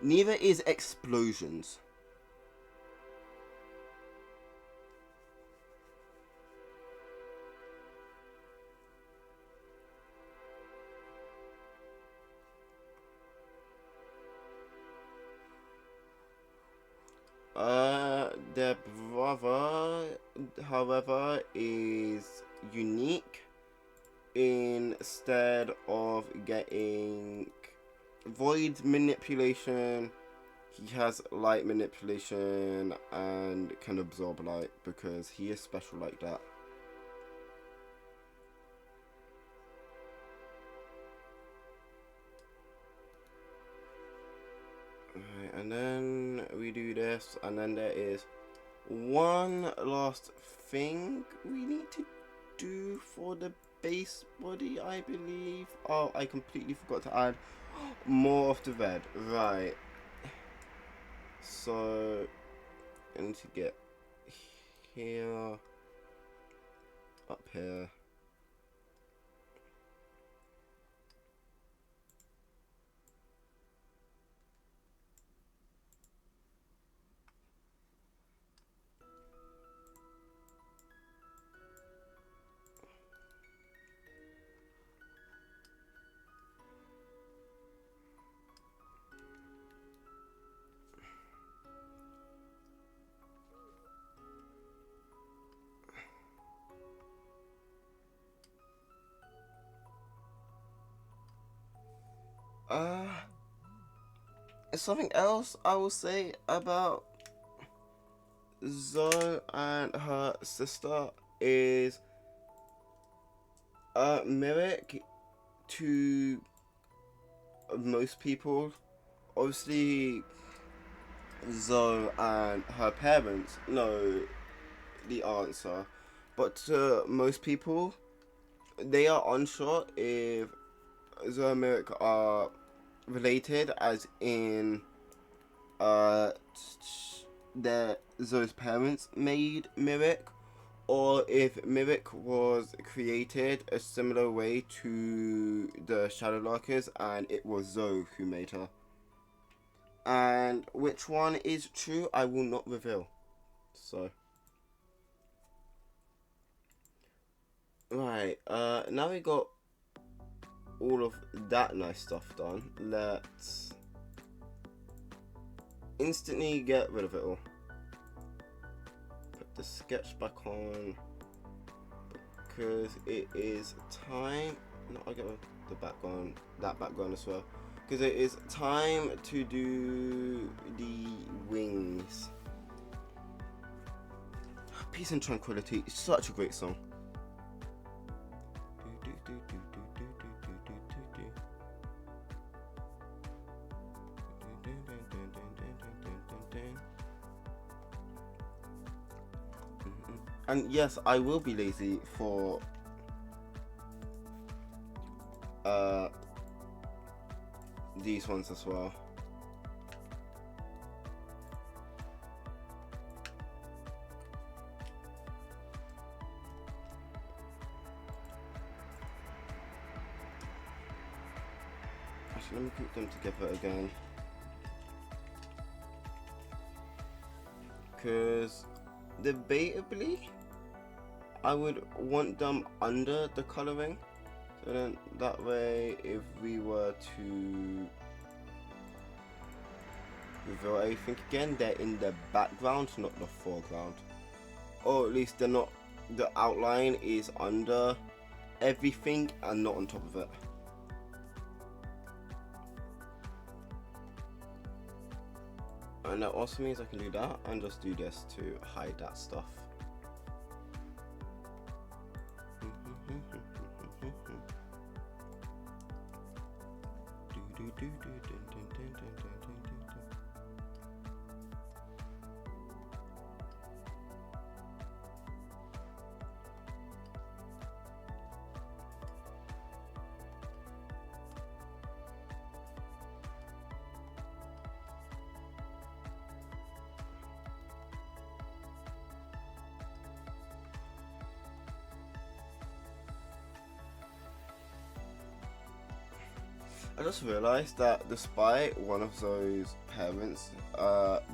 Neither is explosions. Their brother, however, is unique. Instead of getting void manipulation, he has light manipulation and can absorb light because he is special like that. Right, and then we do this, and then there is one last thing we need to do for the base body, I believe. Oh, I completely forgot to add more of the red. Right. So I need to get here, up here. Something else I will say about Zoe and her sister is Merrick, to most people, obviously Zoe and her parents know the answer, but to most people, they are unsure if Zoe and Merrick are related, as in Zoe's parents made Merrick, or if Merrick was created a similar way to the Shadowlarkers and it was Zoe who made her. And which one is true, I will not reveal. So. Right, now we got all of that nice stuff done. Let's instantly get rid of it all. Put the sketch back on because it is time. No, I'll get the background, that background as well, because it is time to do the wings. Peace and Tranquility is such a great song. And yes, I will be lazy for these ones as well. Actually, let me put them together again, because debatably I would want them under the coloring, so then that way if we were to reveal everything again, they're in the background, not the foreground, or at least they're not, the outline is under everything and not on top of it. And that also means I can do that and just do this to hide that stuff. I just realised that despite one of those parents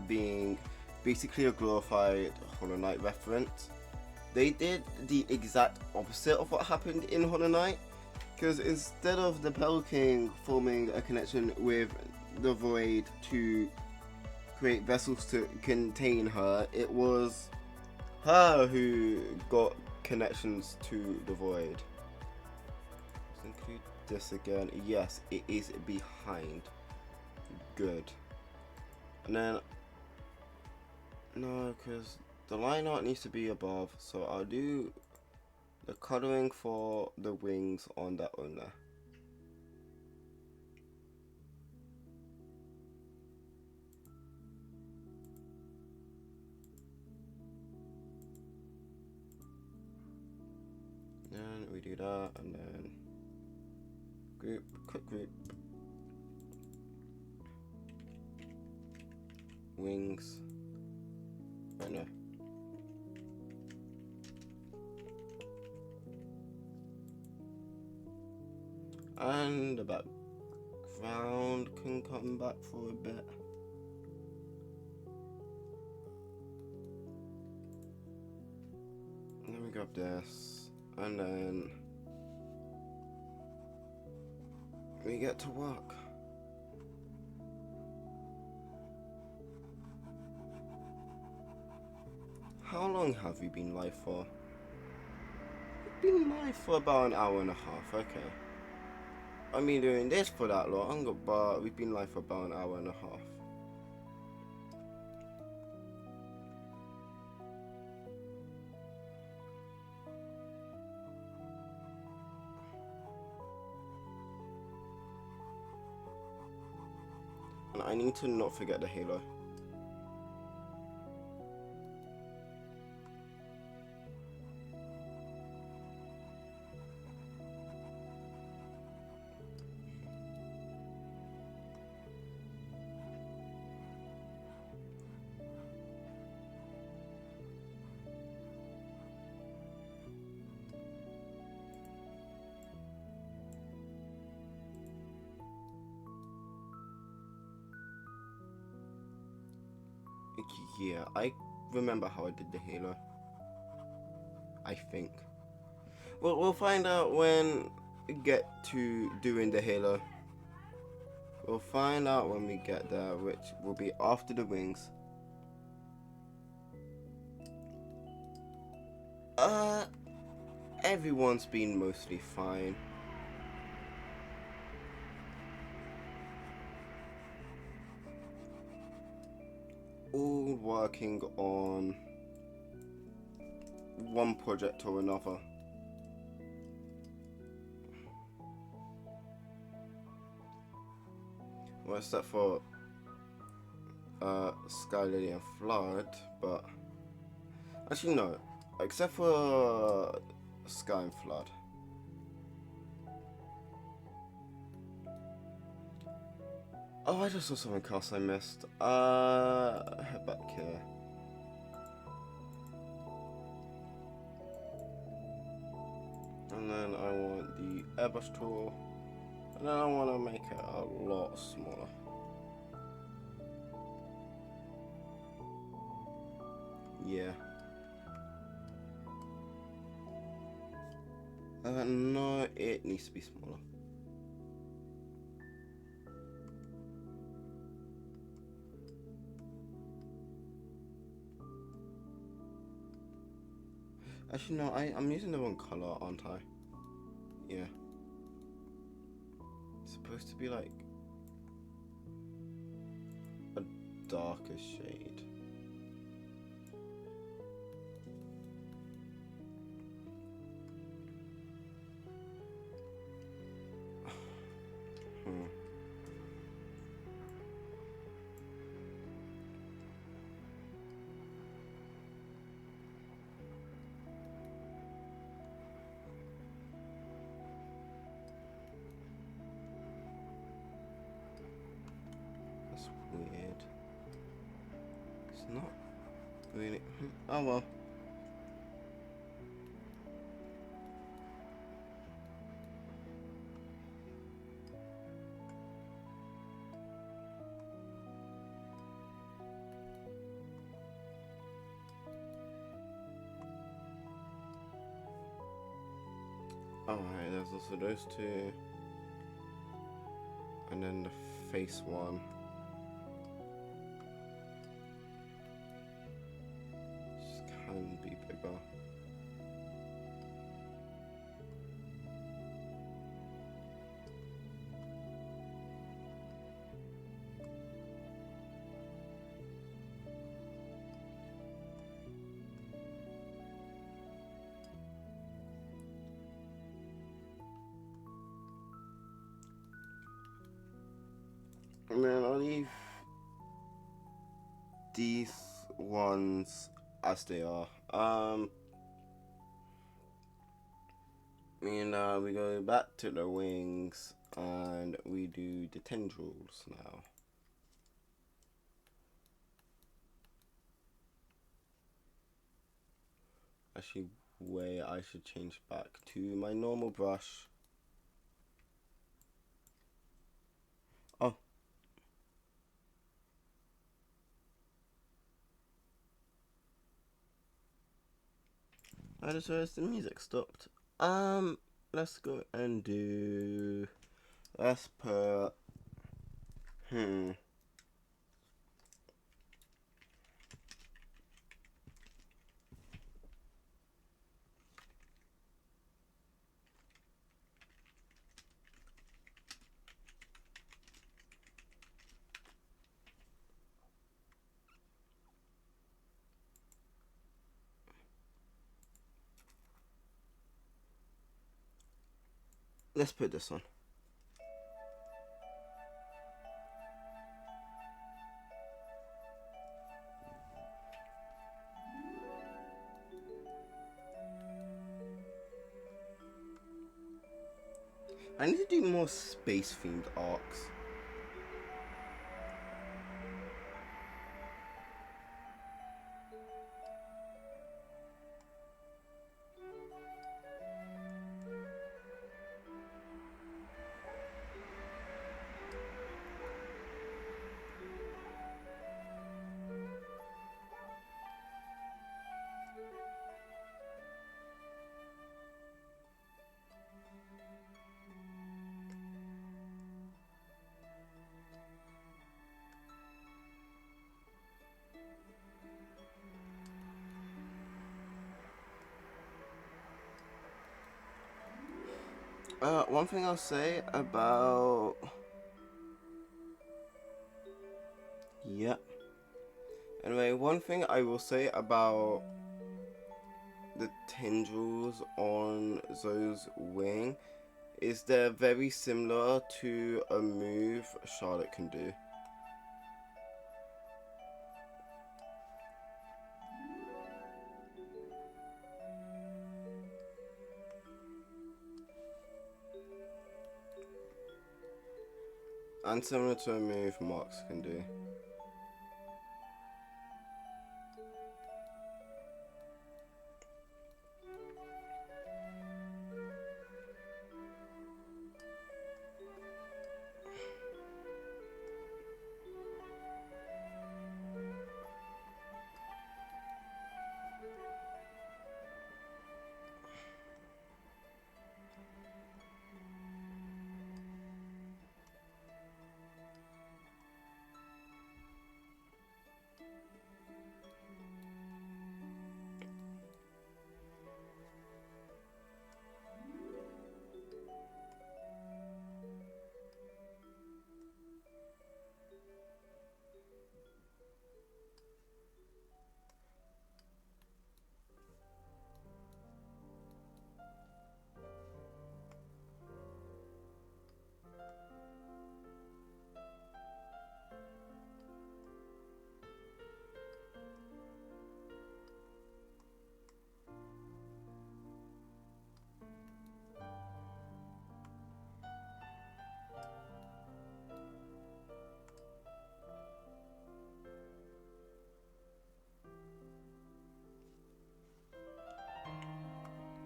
being basically a glorified Hollow Knight reference, they did the exact opposite of what happened in Hollow Knight. Because instead of the Pell King forming a connection with the Void to create vessels to contain her, it was her who got connections to the Void. Let's include this again. Yes, it is behind. Good. And then no, because the line art needs to be above, so I'll do the coloring for the wings on that owner. And we do that, and then group, quick group, wings, right now. And the background can come back for a bit. Let me grab this, and then we get to work. How long have we been live for? We've been live for about an hour and a half, okay. I mean, doing this for that long, but we've been live for about an hour and a half. And I need to not forget the halo. Yeah, I remember how I did the halo. I think. Well, we'll find out when we get to doing the halo. We'll find out when we get there, which will be after the wings. Everyone's been mostly fine. All working on one project or another. Well, except for Sky Lily and Flood, but actually no. Except for Sky and Flood. Oh, I just saw something else I missed. Head back here. And then I want the airbrush tool. And then I want to make it a lot smaller. Yeah. No, it needs to be smaller. Actually, no, I'm using the wrong color, aren't I? Yeah. It's supposed to be like a darker shade. That's weird. It's not really. Oh well. Alright, there's also those two. And then the face one. Just can be bigger. And then I'll leave these ones as they are. And we go back to the wings and we do the tendrils now. Actually, wait, I should change back to my normal brush. Oh. I just realized the music stopped. Let's go and do. Let's put. Let's put this on. I need to do more space themed arcs. One thing I'll say about. Yep. Anyway, one thing I will say about the tendrils on Zoe's wing is they're very similar to a move Charlotte can do. And similar to a move Mox can do.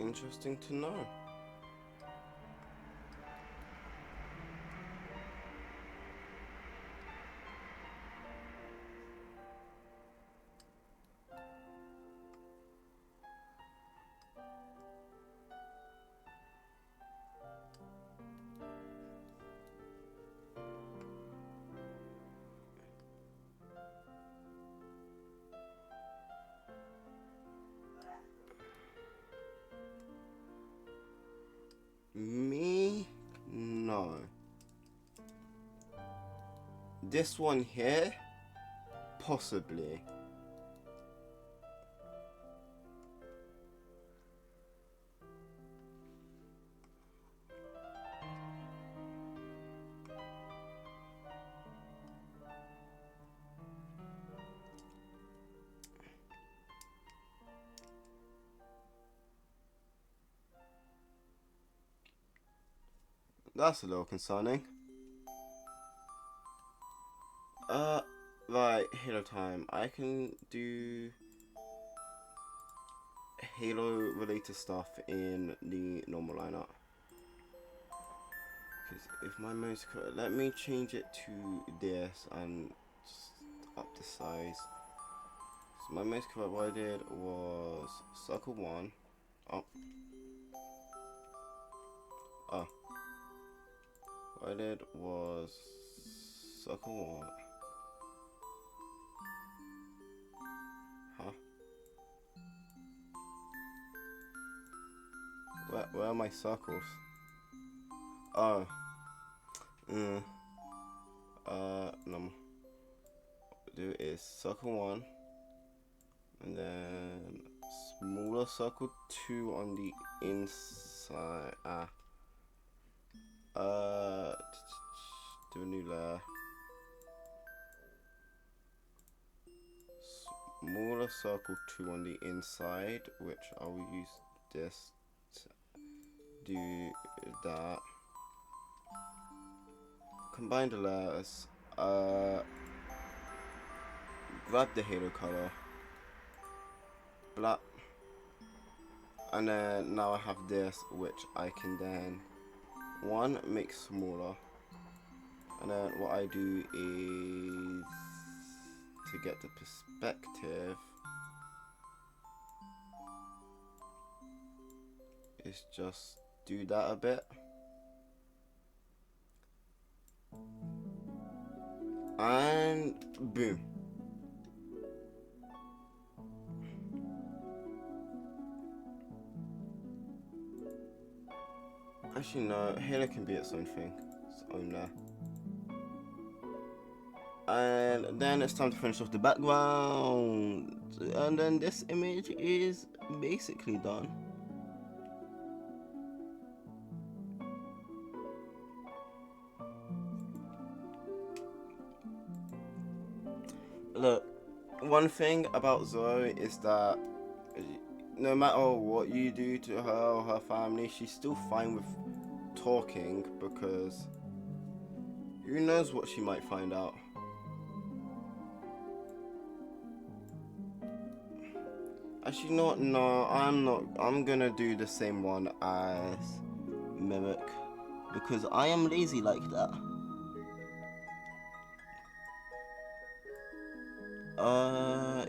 Interesting to know. Me? No. This one here? Possibly. That's a little concerning. Right, Halo time. I can do Halo related stuff in the normal lineup. Because if my mouse could, let me change it to this and just up the size. So my mouse cover, what I did was circle 1. Oh. Oh. What I did was circle 1. Huh? Where are my circles? Oh. No. Do is circle 1, and then smaller circle 2 on the inside. Do a new layer. Smaller circle 2 on the inside, which I will use this to do that. Combine the layers. Grab the Halo color. Black. And then now I have this, which I can then make smaller. And then what I do is to get the perspective is just do that a bit. And boom. Actually no, Halo can be its own thing, its own layer. And then it's time to finish off the background, and then this image is basically done. Look, one thing about Zoe is that no matter what you do to her or her family, she's still fine with talking, because Who knows what she might find out? Actually, not. No, I'm not. I'm gonna do the same one as Mimic because I am lazy like that.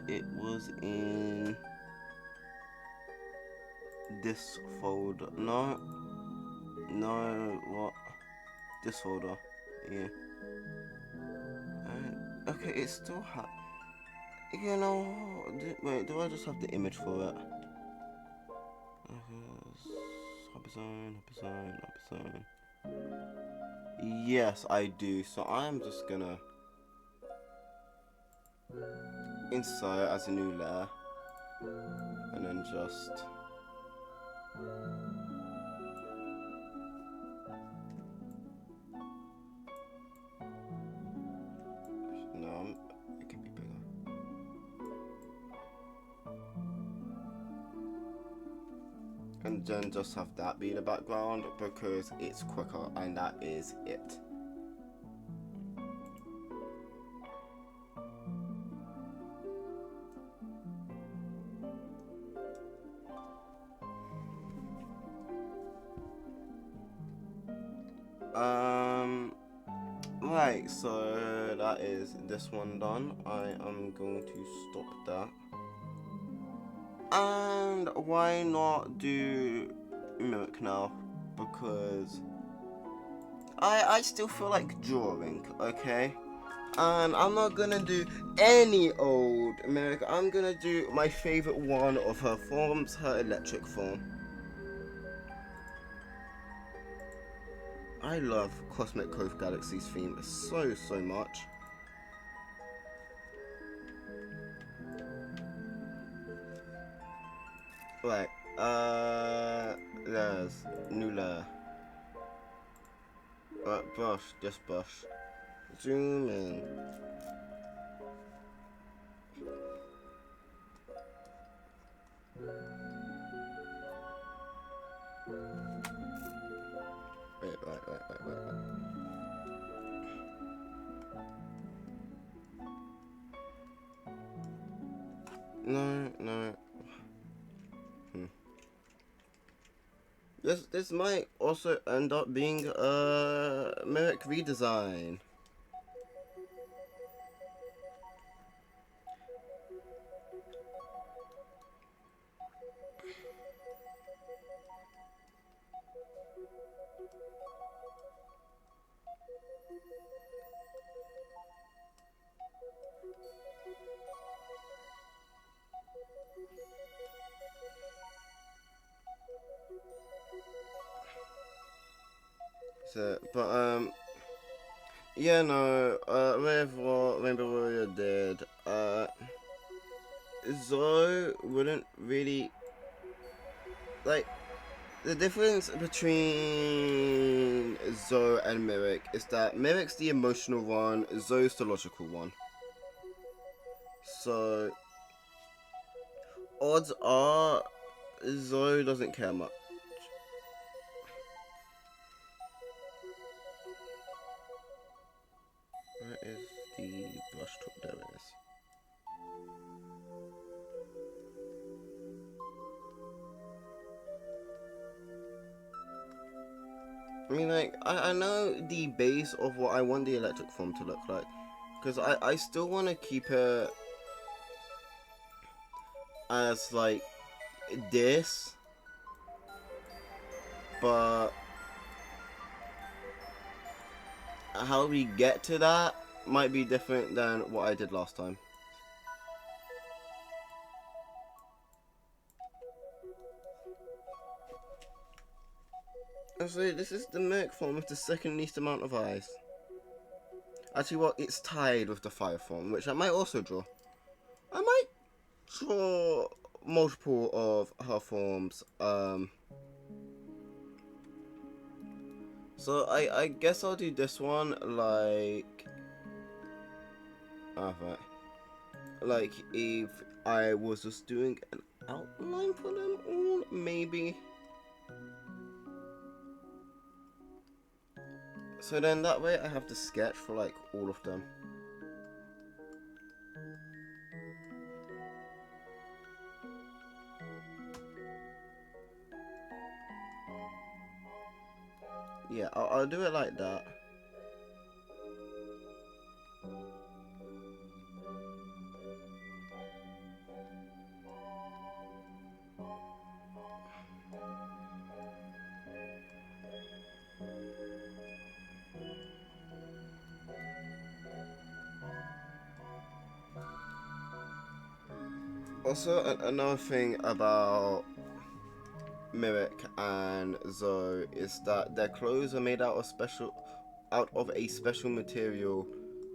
It was in this folder. No, what? This folder. Yeah. Okay, it's still you know, wait, do I just have the image for it? Hobby zone. Yes, I do. So I'm just gonna insert as a new layer, and then just no, it can be bigger. And then just have that be the background because it's quicker, and that is it. Right, so that is this one done. I am going to stop that. And why not do Mimic now? Because I still feel like drawing, okay? And I'm not gonna do any old Mimic. I'm gonna do my favorite one of her forms, her electric form. I love Cosmic Cove Galaxy's theme so much. Right, there's new layer. Brush, just brush. Zoom in. Wait. No. This might also end up being a Mimic redesign. So, but yeah, no, with what Rainbow Warrior did, Zoe wouldn't really, like, the difference between Zoe and Mimic is that Mimic's the emotional one, Zoe's the logical one. So, odds are, Zoe doesn't care much. Where is the brush tool? There it is. I mean, like, I know the base of what I want the electric form to look like. Because I still want to keep it as, like, this. But how we get to that might be different than what I did last time. So this is the Merc form with the second least amount of eyes. Actually, well, it's tied with the fire form, which I might also draw. I might draw multiple of her forms. So I guess I'll do this one like. Right. Like if I was just doing an outline for them all, maybe. So then that way I have to sketch for like all of them. Yeah, I'll do it like that. Also, another thing about Mirik and Zoe is that their clothes are made out of a special material,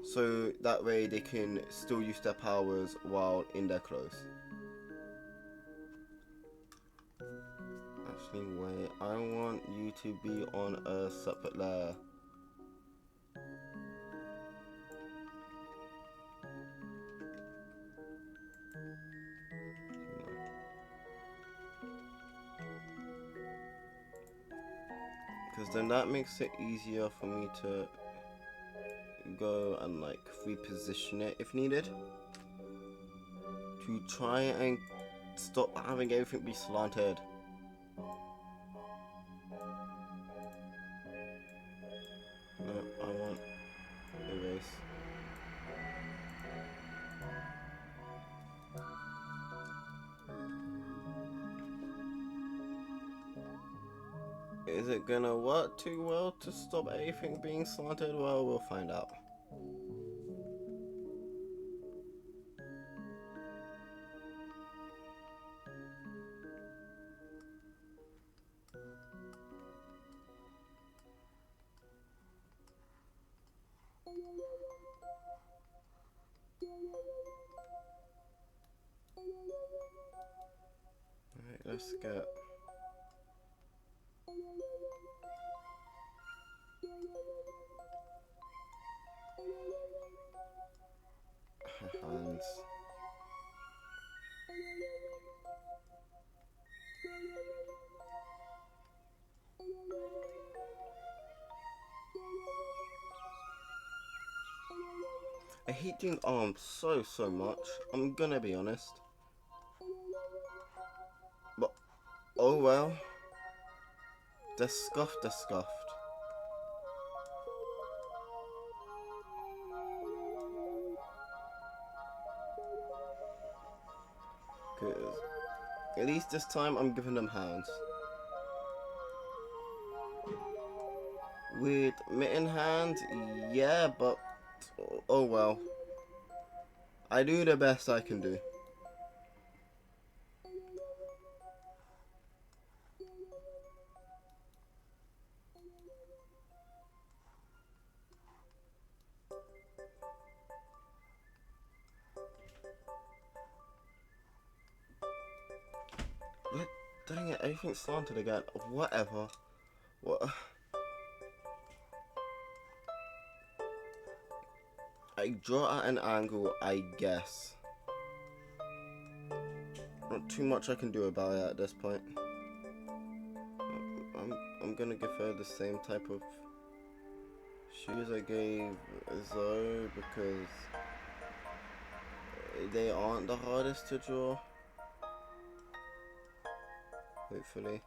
so that way they can still use their powers while in their clothes. Actually, wait, I want you to be on a separate layer. Because then that makes it easier for me to go and like reposition it if needed. To try and stop having everything be slanted. No, I want erase. Is it gonna work too well to stop everything being slanted? Well, we'll find out. Alright, let's get hands. I hate doing arms so much. I'm gonna be honest. But oh well. They're scuffed, they're scuffed. Cause at least this time I'm giving them hands. With mitten hands, yeah, but oh well. I do the best I can do. Dang it, everything's slanted again. Whatever. What? I draw at an angle, I guess. Not too much I can do about it at this point. I'm gonna give her the same type of shoes I gave Zoe because they aren't the hardest to draw. Hopefully.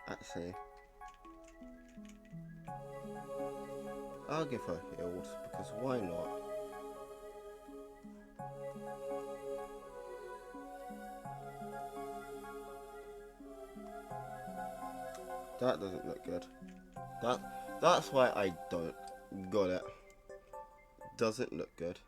Actually, I'll give her heels because why not? That doesn't look good. That's why I don't. Got it. Doesn't look good.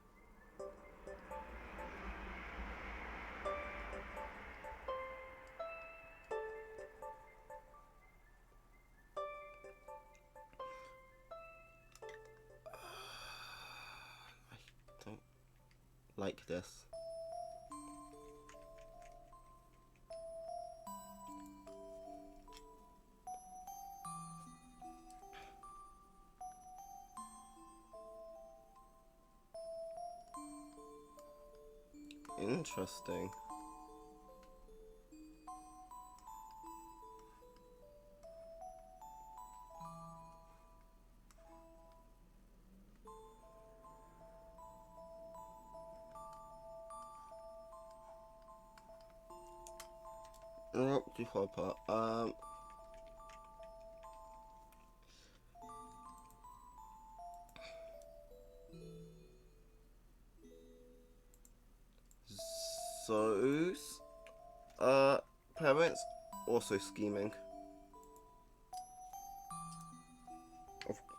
I don't like this. Interesting. Not too far apart. Zo's parents also scheming.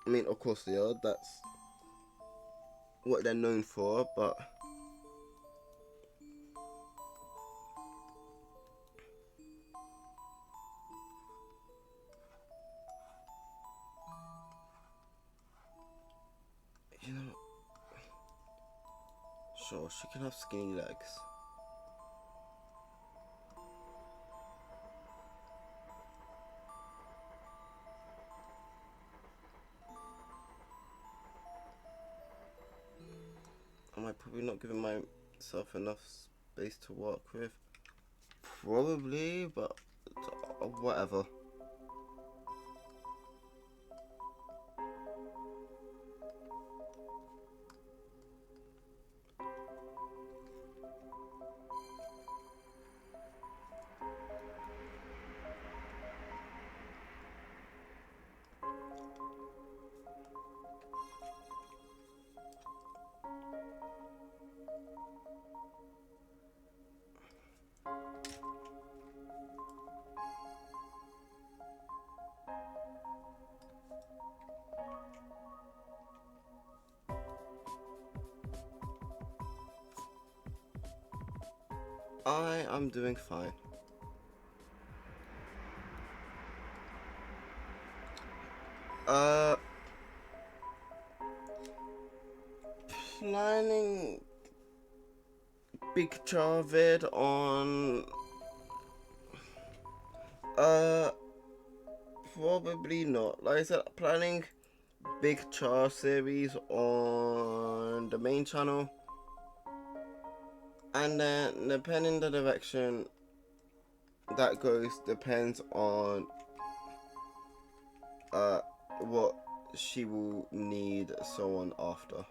I mean, of course they are. That's what they're known for, but you know, sure, she can have skinny legs. Am I probably not giving myself enough space to work with? Probably, but whatever. I am doing fine. Planning big char vid on probably not. Like I said, planning big char series on the main channel, and then depending the direction that goes depends on what she will need so on after.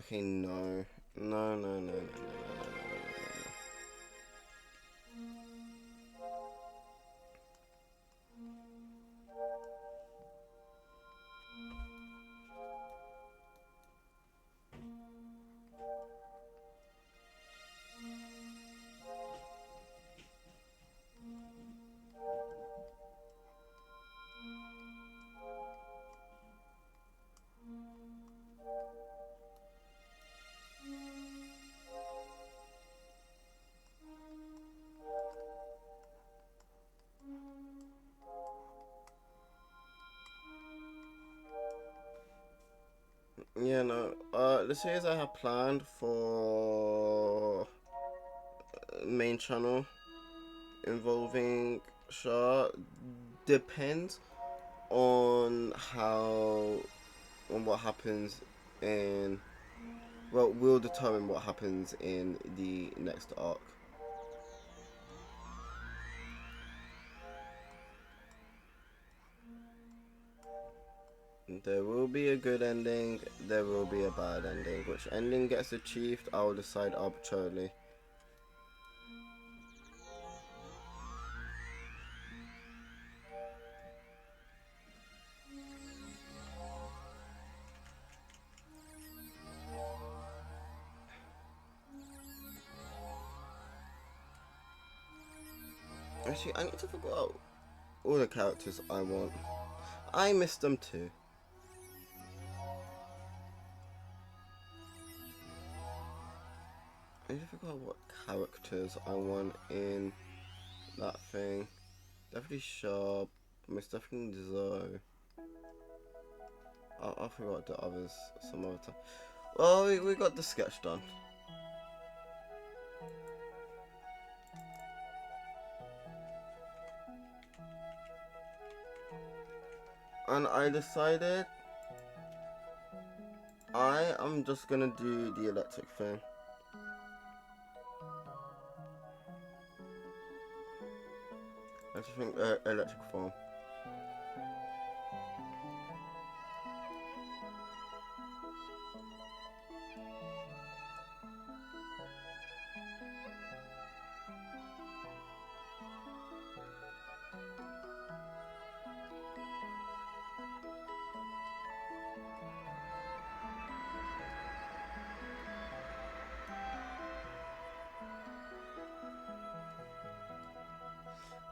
Okay, no. No. Yeah, no. The series I have planned for main channel involving Shah depends on what happens in, well, will determine what happens in the next arc. There will be a good ending, there will be a bad ending. Which ending gets achieved, I will decide arbitrarily. Actually, I need to figure out all the characters I want. I miss them too. I need to figure out what characters I want in that thing. Definitely Sharp, most definitely Zoe. I'll figure out the others some other time. Well, we got the sketch done. And I decided I am just gonna do the electric thing. Electric form.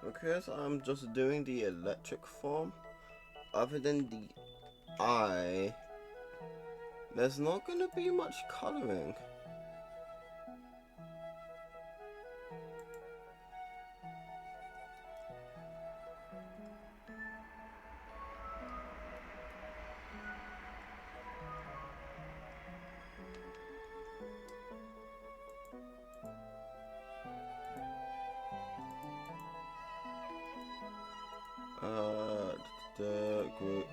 Because I'm just doing the electric form, other than the eye, there's not gonna be much colouring. The group.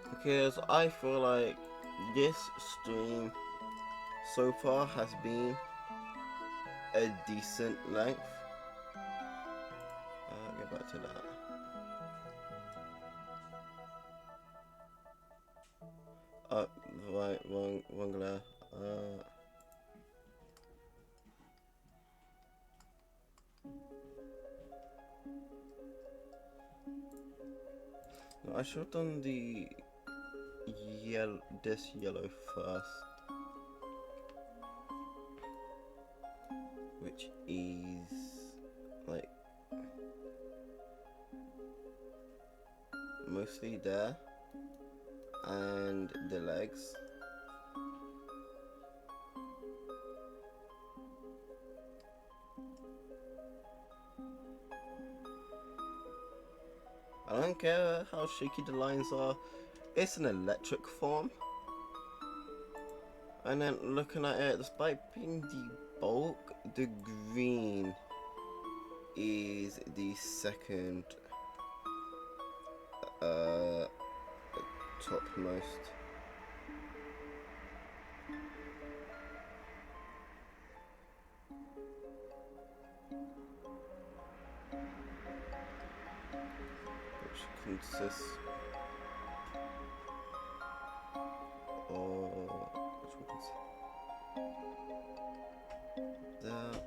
Because I feel like this stream so far has been a decent length. Get back to that. Right, wrong glare. No, I should have done the this yellow first, which is like mostly there, and the legs. I don't care how shaky the lines are, it's an electric form. And then looking at it, despite being the bulk, the green is the second topmost. Which consists of which one is that?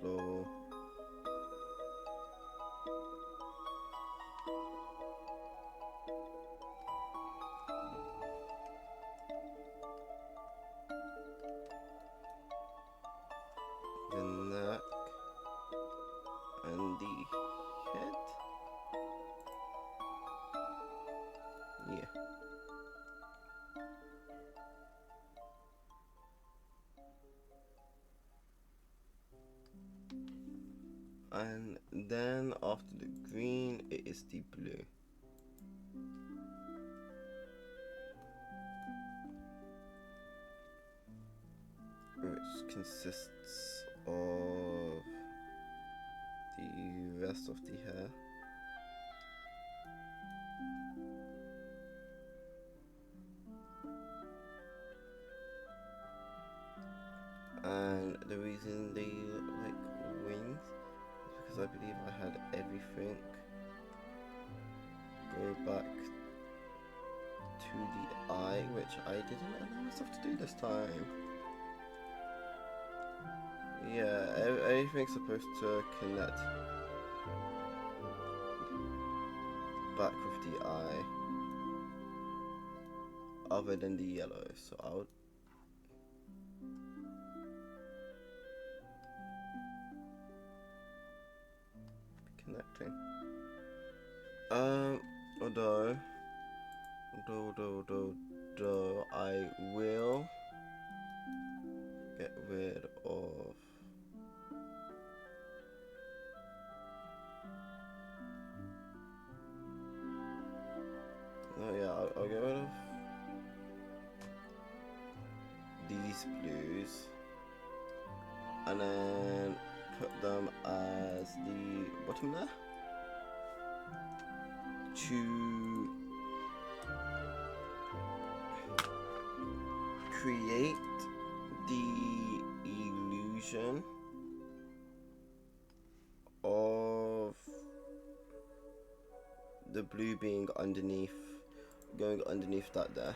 Plural. The neck and the head. Yeah. And then after the green, it is the blue. Which consists of the rest of the hair. And the reason they look like wings is because I believe I had everything go back to the eye, which I didn't allow myself to do this time. Yeah, everything's supposed to connect back with the eye, other than the yellow, so I'll be connecting. Although I will get rid of base blues and then put them as the bottom there to create the illusion of the blue being underneath, going underneath that there.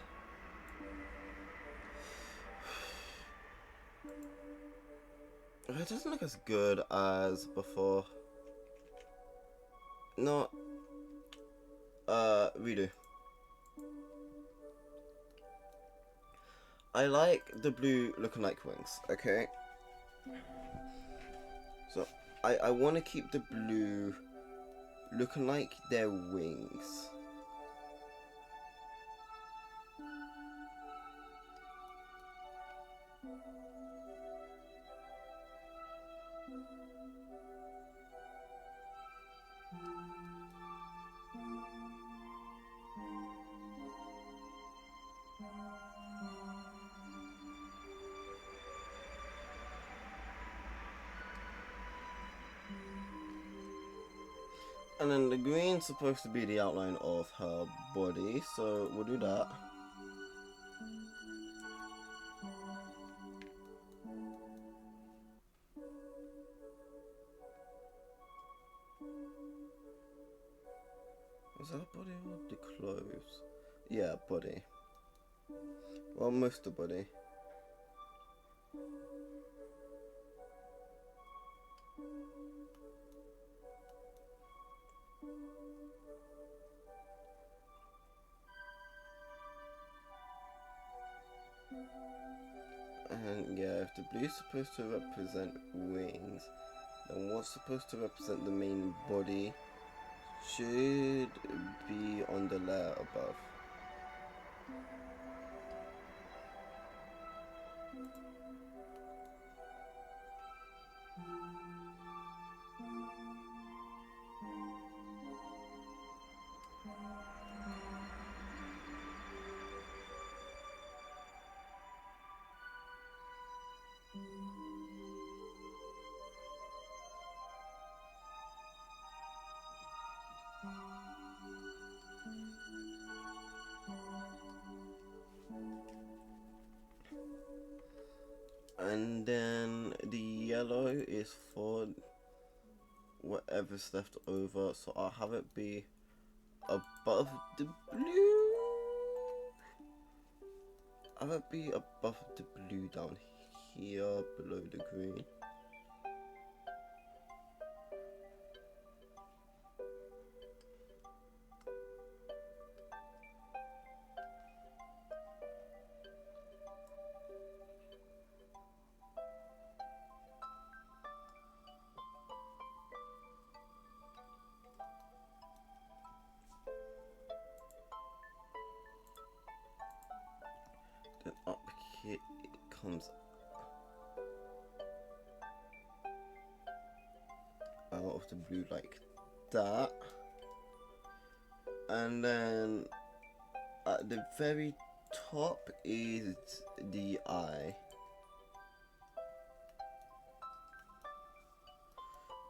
It doesn't look as good as before. No, redo. I like the blue looking like wings, okay? So, I want to keep the blue looking like their wings. And then the green's supposed to be the outline of her body, so we'll do that. Was that body or the clothes? Yeah, body. Well, most of the body. And yeah, if the blue's supposed to represent wings, then what's supposed to represent the main body should be on the layer above. And then the yellow is for whatever's left over, so I'll have it be above the blue. I'll have it be above the blue down here below the green. Then up here it comes out of the blue like that, and then at the very top is the eye,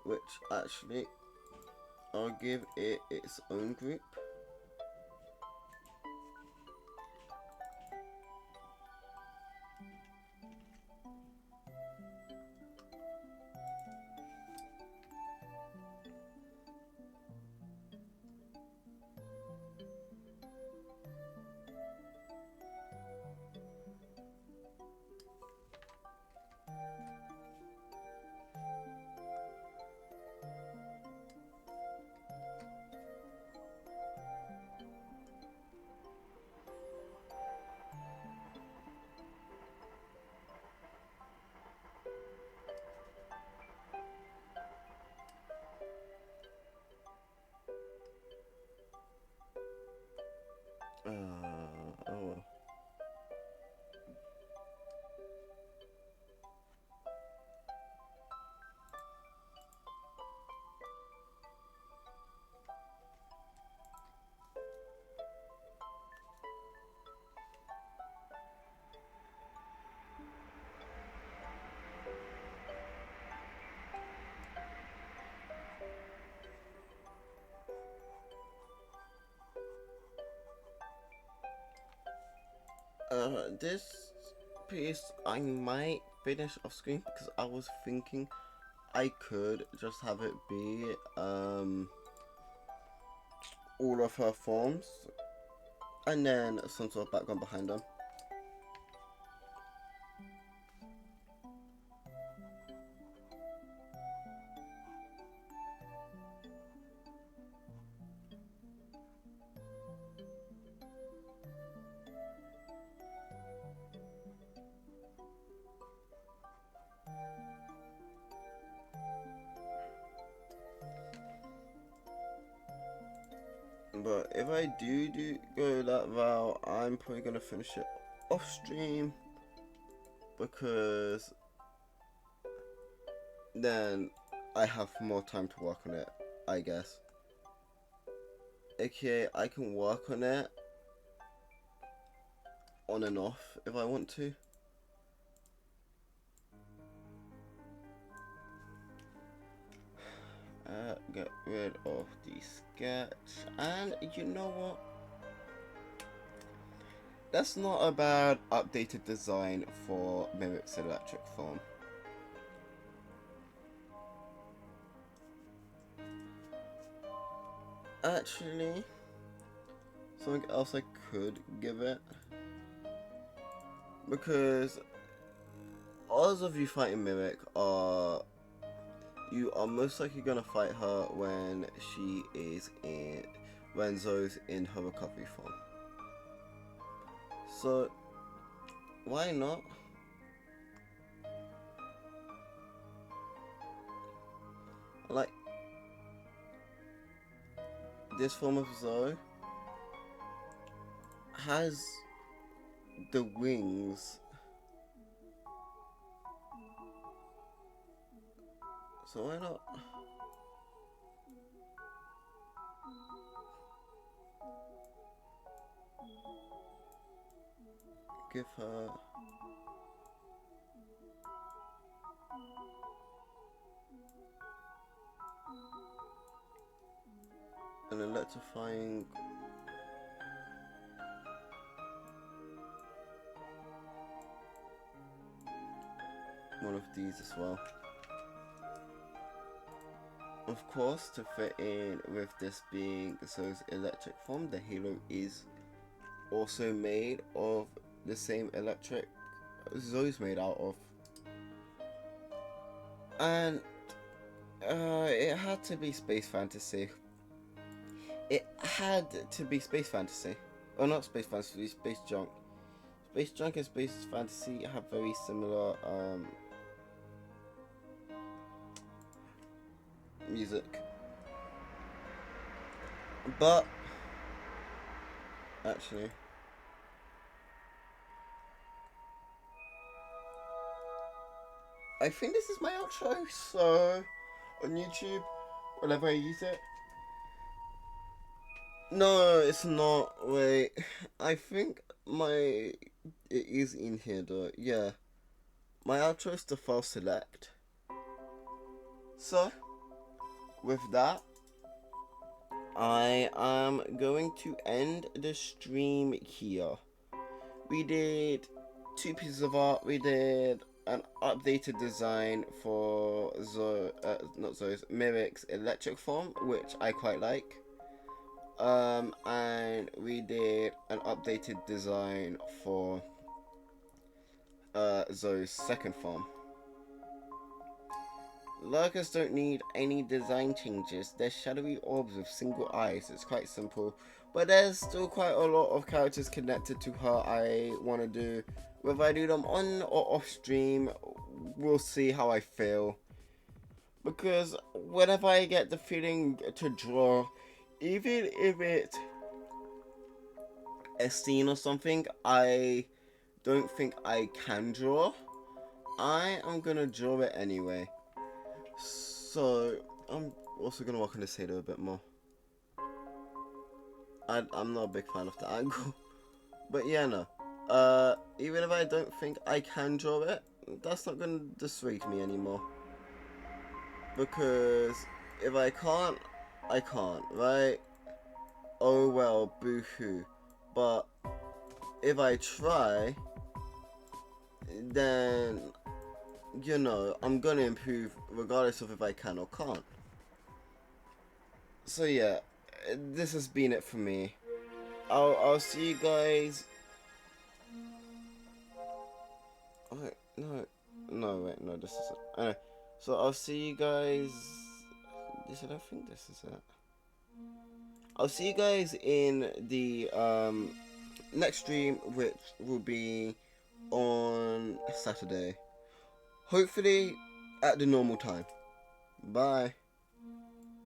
which actually I'll give it its own group. this piece I might finish off screen because I was thinking I could just have it be all of her forms and then some sort of background behind them. But if I do go that route, I'm probably gonna finish it off stream because then I have more time to work on it, I guess. Okay, I can work on it on and off if I want to. Get rid of the sketch, and you know what? That's not a bad updated design for Mimic's electric form. Actually, something else I could give it, because odds of you fighting Mimic are you are most likely gonna fight her when Zoe's in her recovery form. So why not? Like this form of Zoe has the wings. So why not? Give her an electrifying one of these as well. Of course, to fit in with this being Zoe's electric form, the halo is also made of the same electric Zoe's made out of. And it had to be space fantasy. It had to be space fantasy. Or not space fantasy, space junk. Space junk and space fantasy have very similar music. But actually, I think this is my outro, so on YouTube, whenever I use it. No, it's not. Wait, I think it is in here though. Yeah, my outro is the file select. So, with that, I am going to end the stream here. We did 2 pieces of art. We did an updated design for Mimic's electric form, which I quite like. And we did an updated design for Zoe's second form. Lurkers don't need any design changes. They're shadowy orbs with single eyes. It's quite simple. But there's still quite a lot of characters connected to her I want to do. Whether I do them on or off stream, we'll see how I feel. Because whenever I get the feeling to draw, even if it's a scene or something I don't think I can draw, I am gonna draw it anyway. So I'm also gonna work on this halo a bit more. I'm not a big fan of the angle, but yeah, no. Even if I don't think I can draw it, that's not gonna dissuade me anymore. Because if I can't, I can't, right? Oh well, boo-hoo. But if I try, then, you know, I'm gonna improve regardless of if I can or can't. So yeah, this has been it for me. I'll see you guys. Wait, no, this is it. Anyway, so I'll see you guys. I don't think this is it. I'll see you guys in the next stream, which will be on Saturday. Hopefully at the normal time. Bye.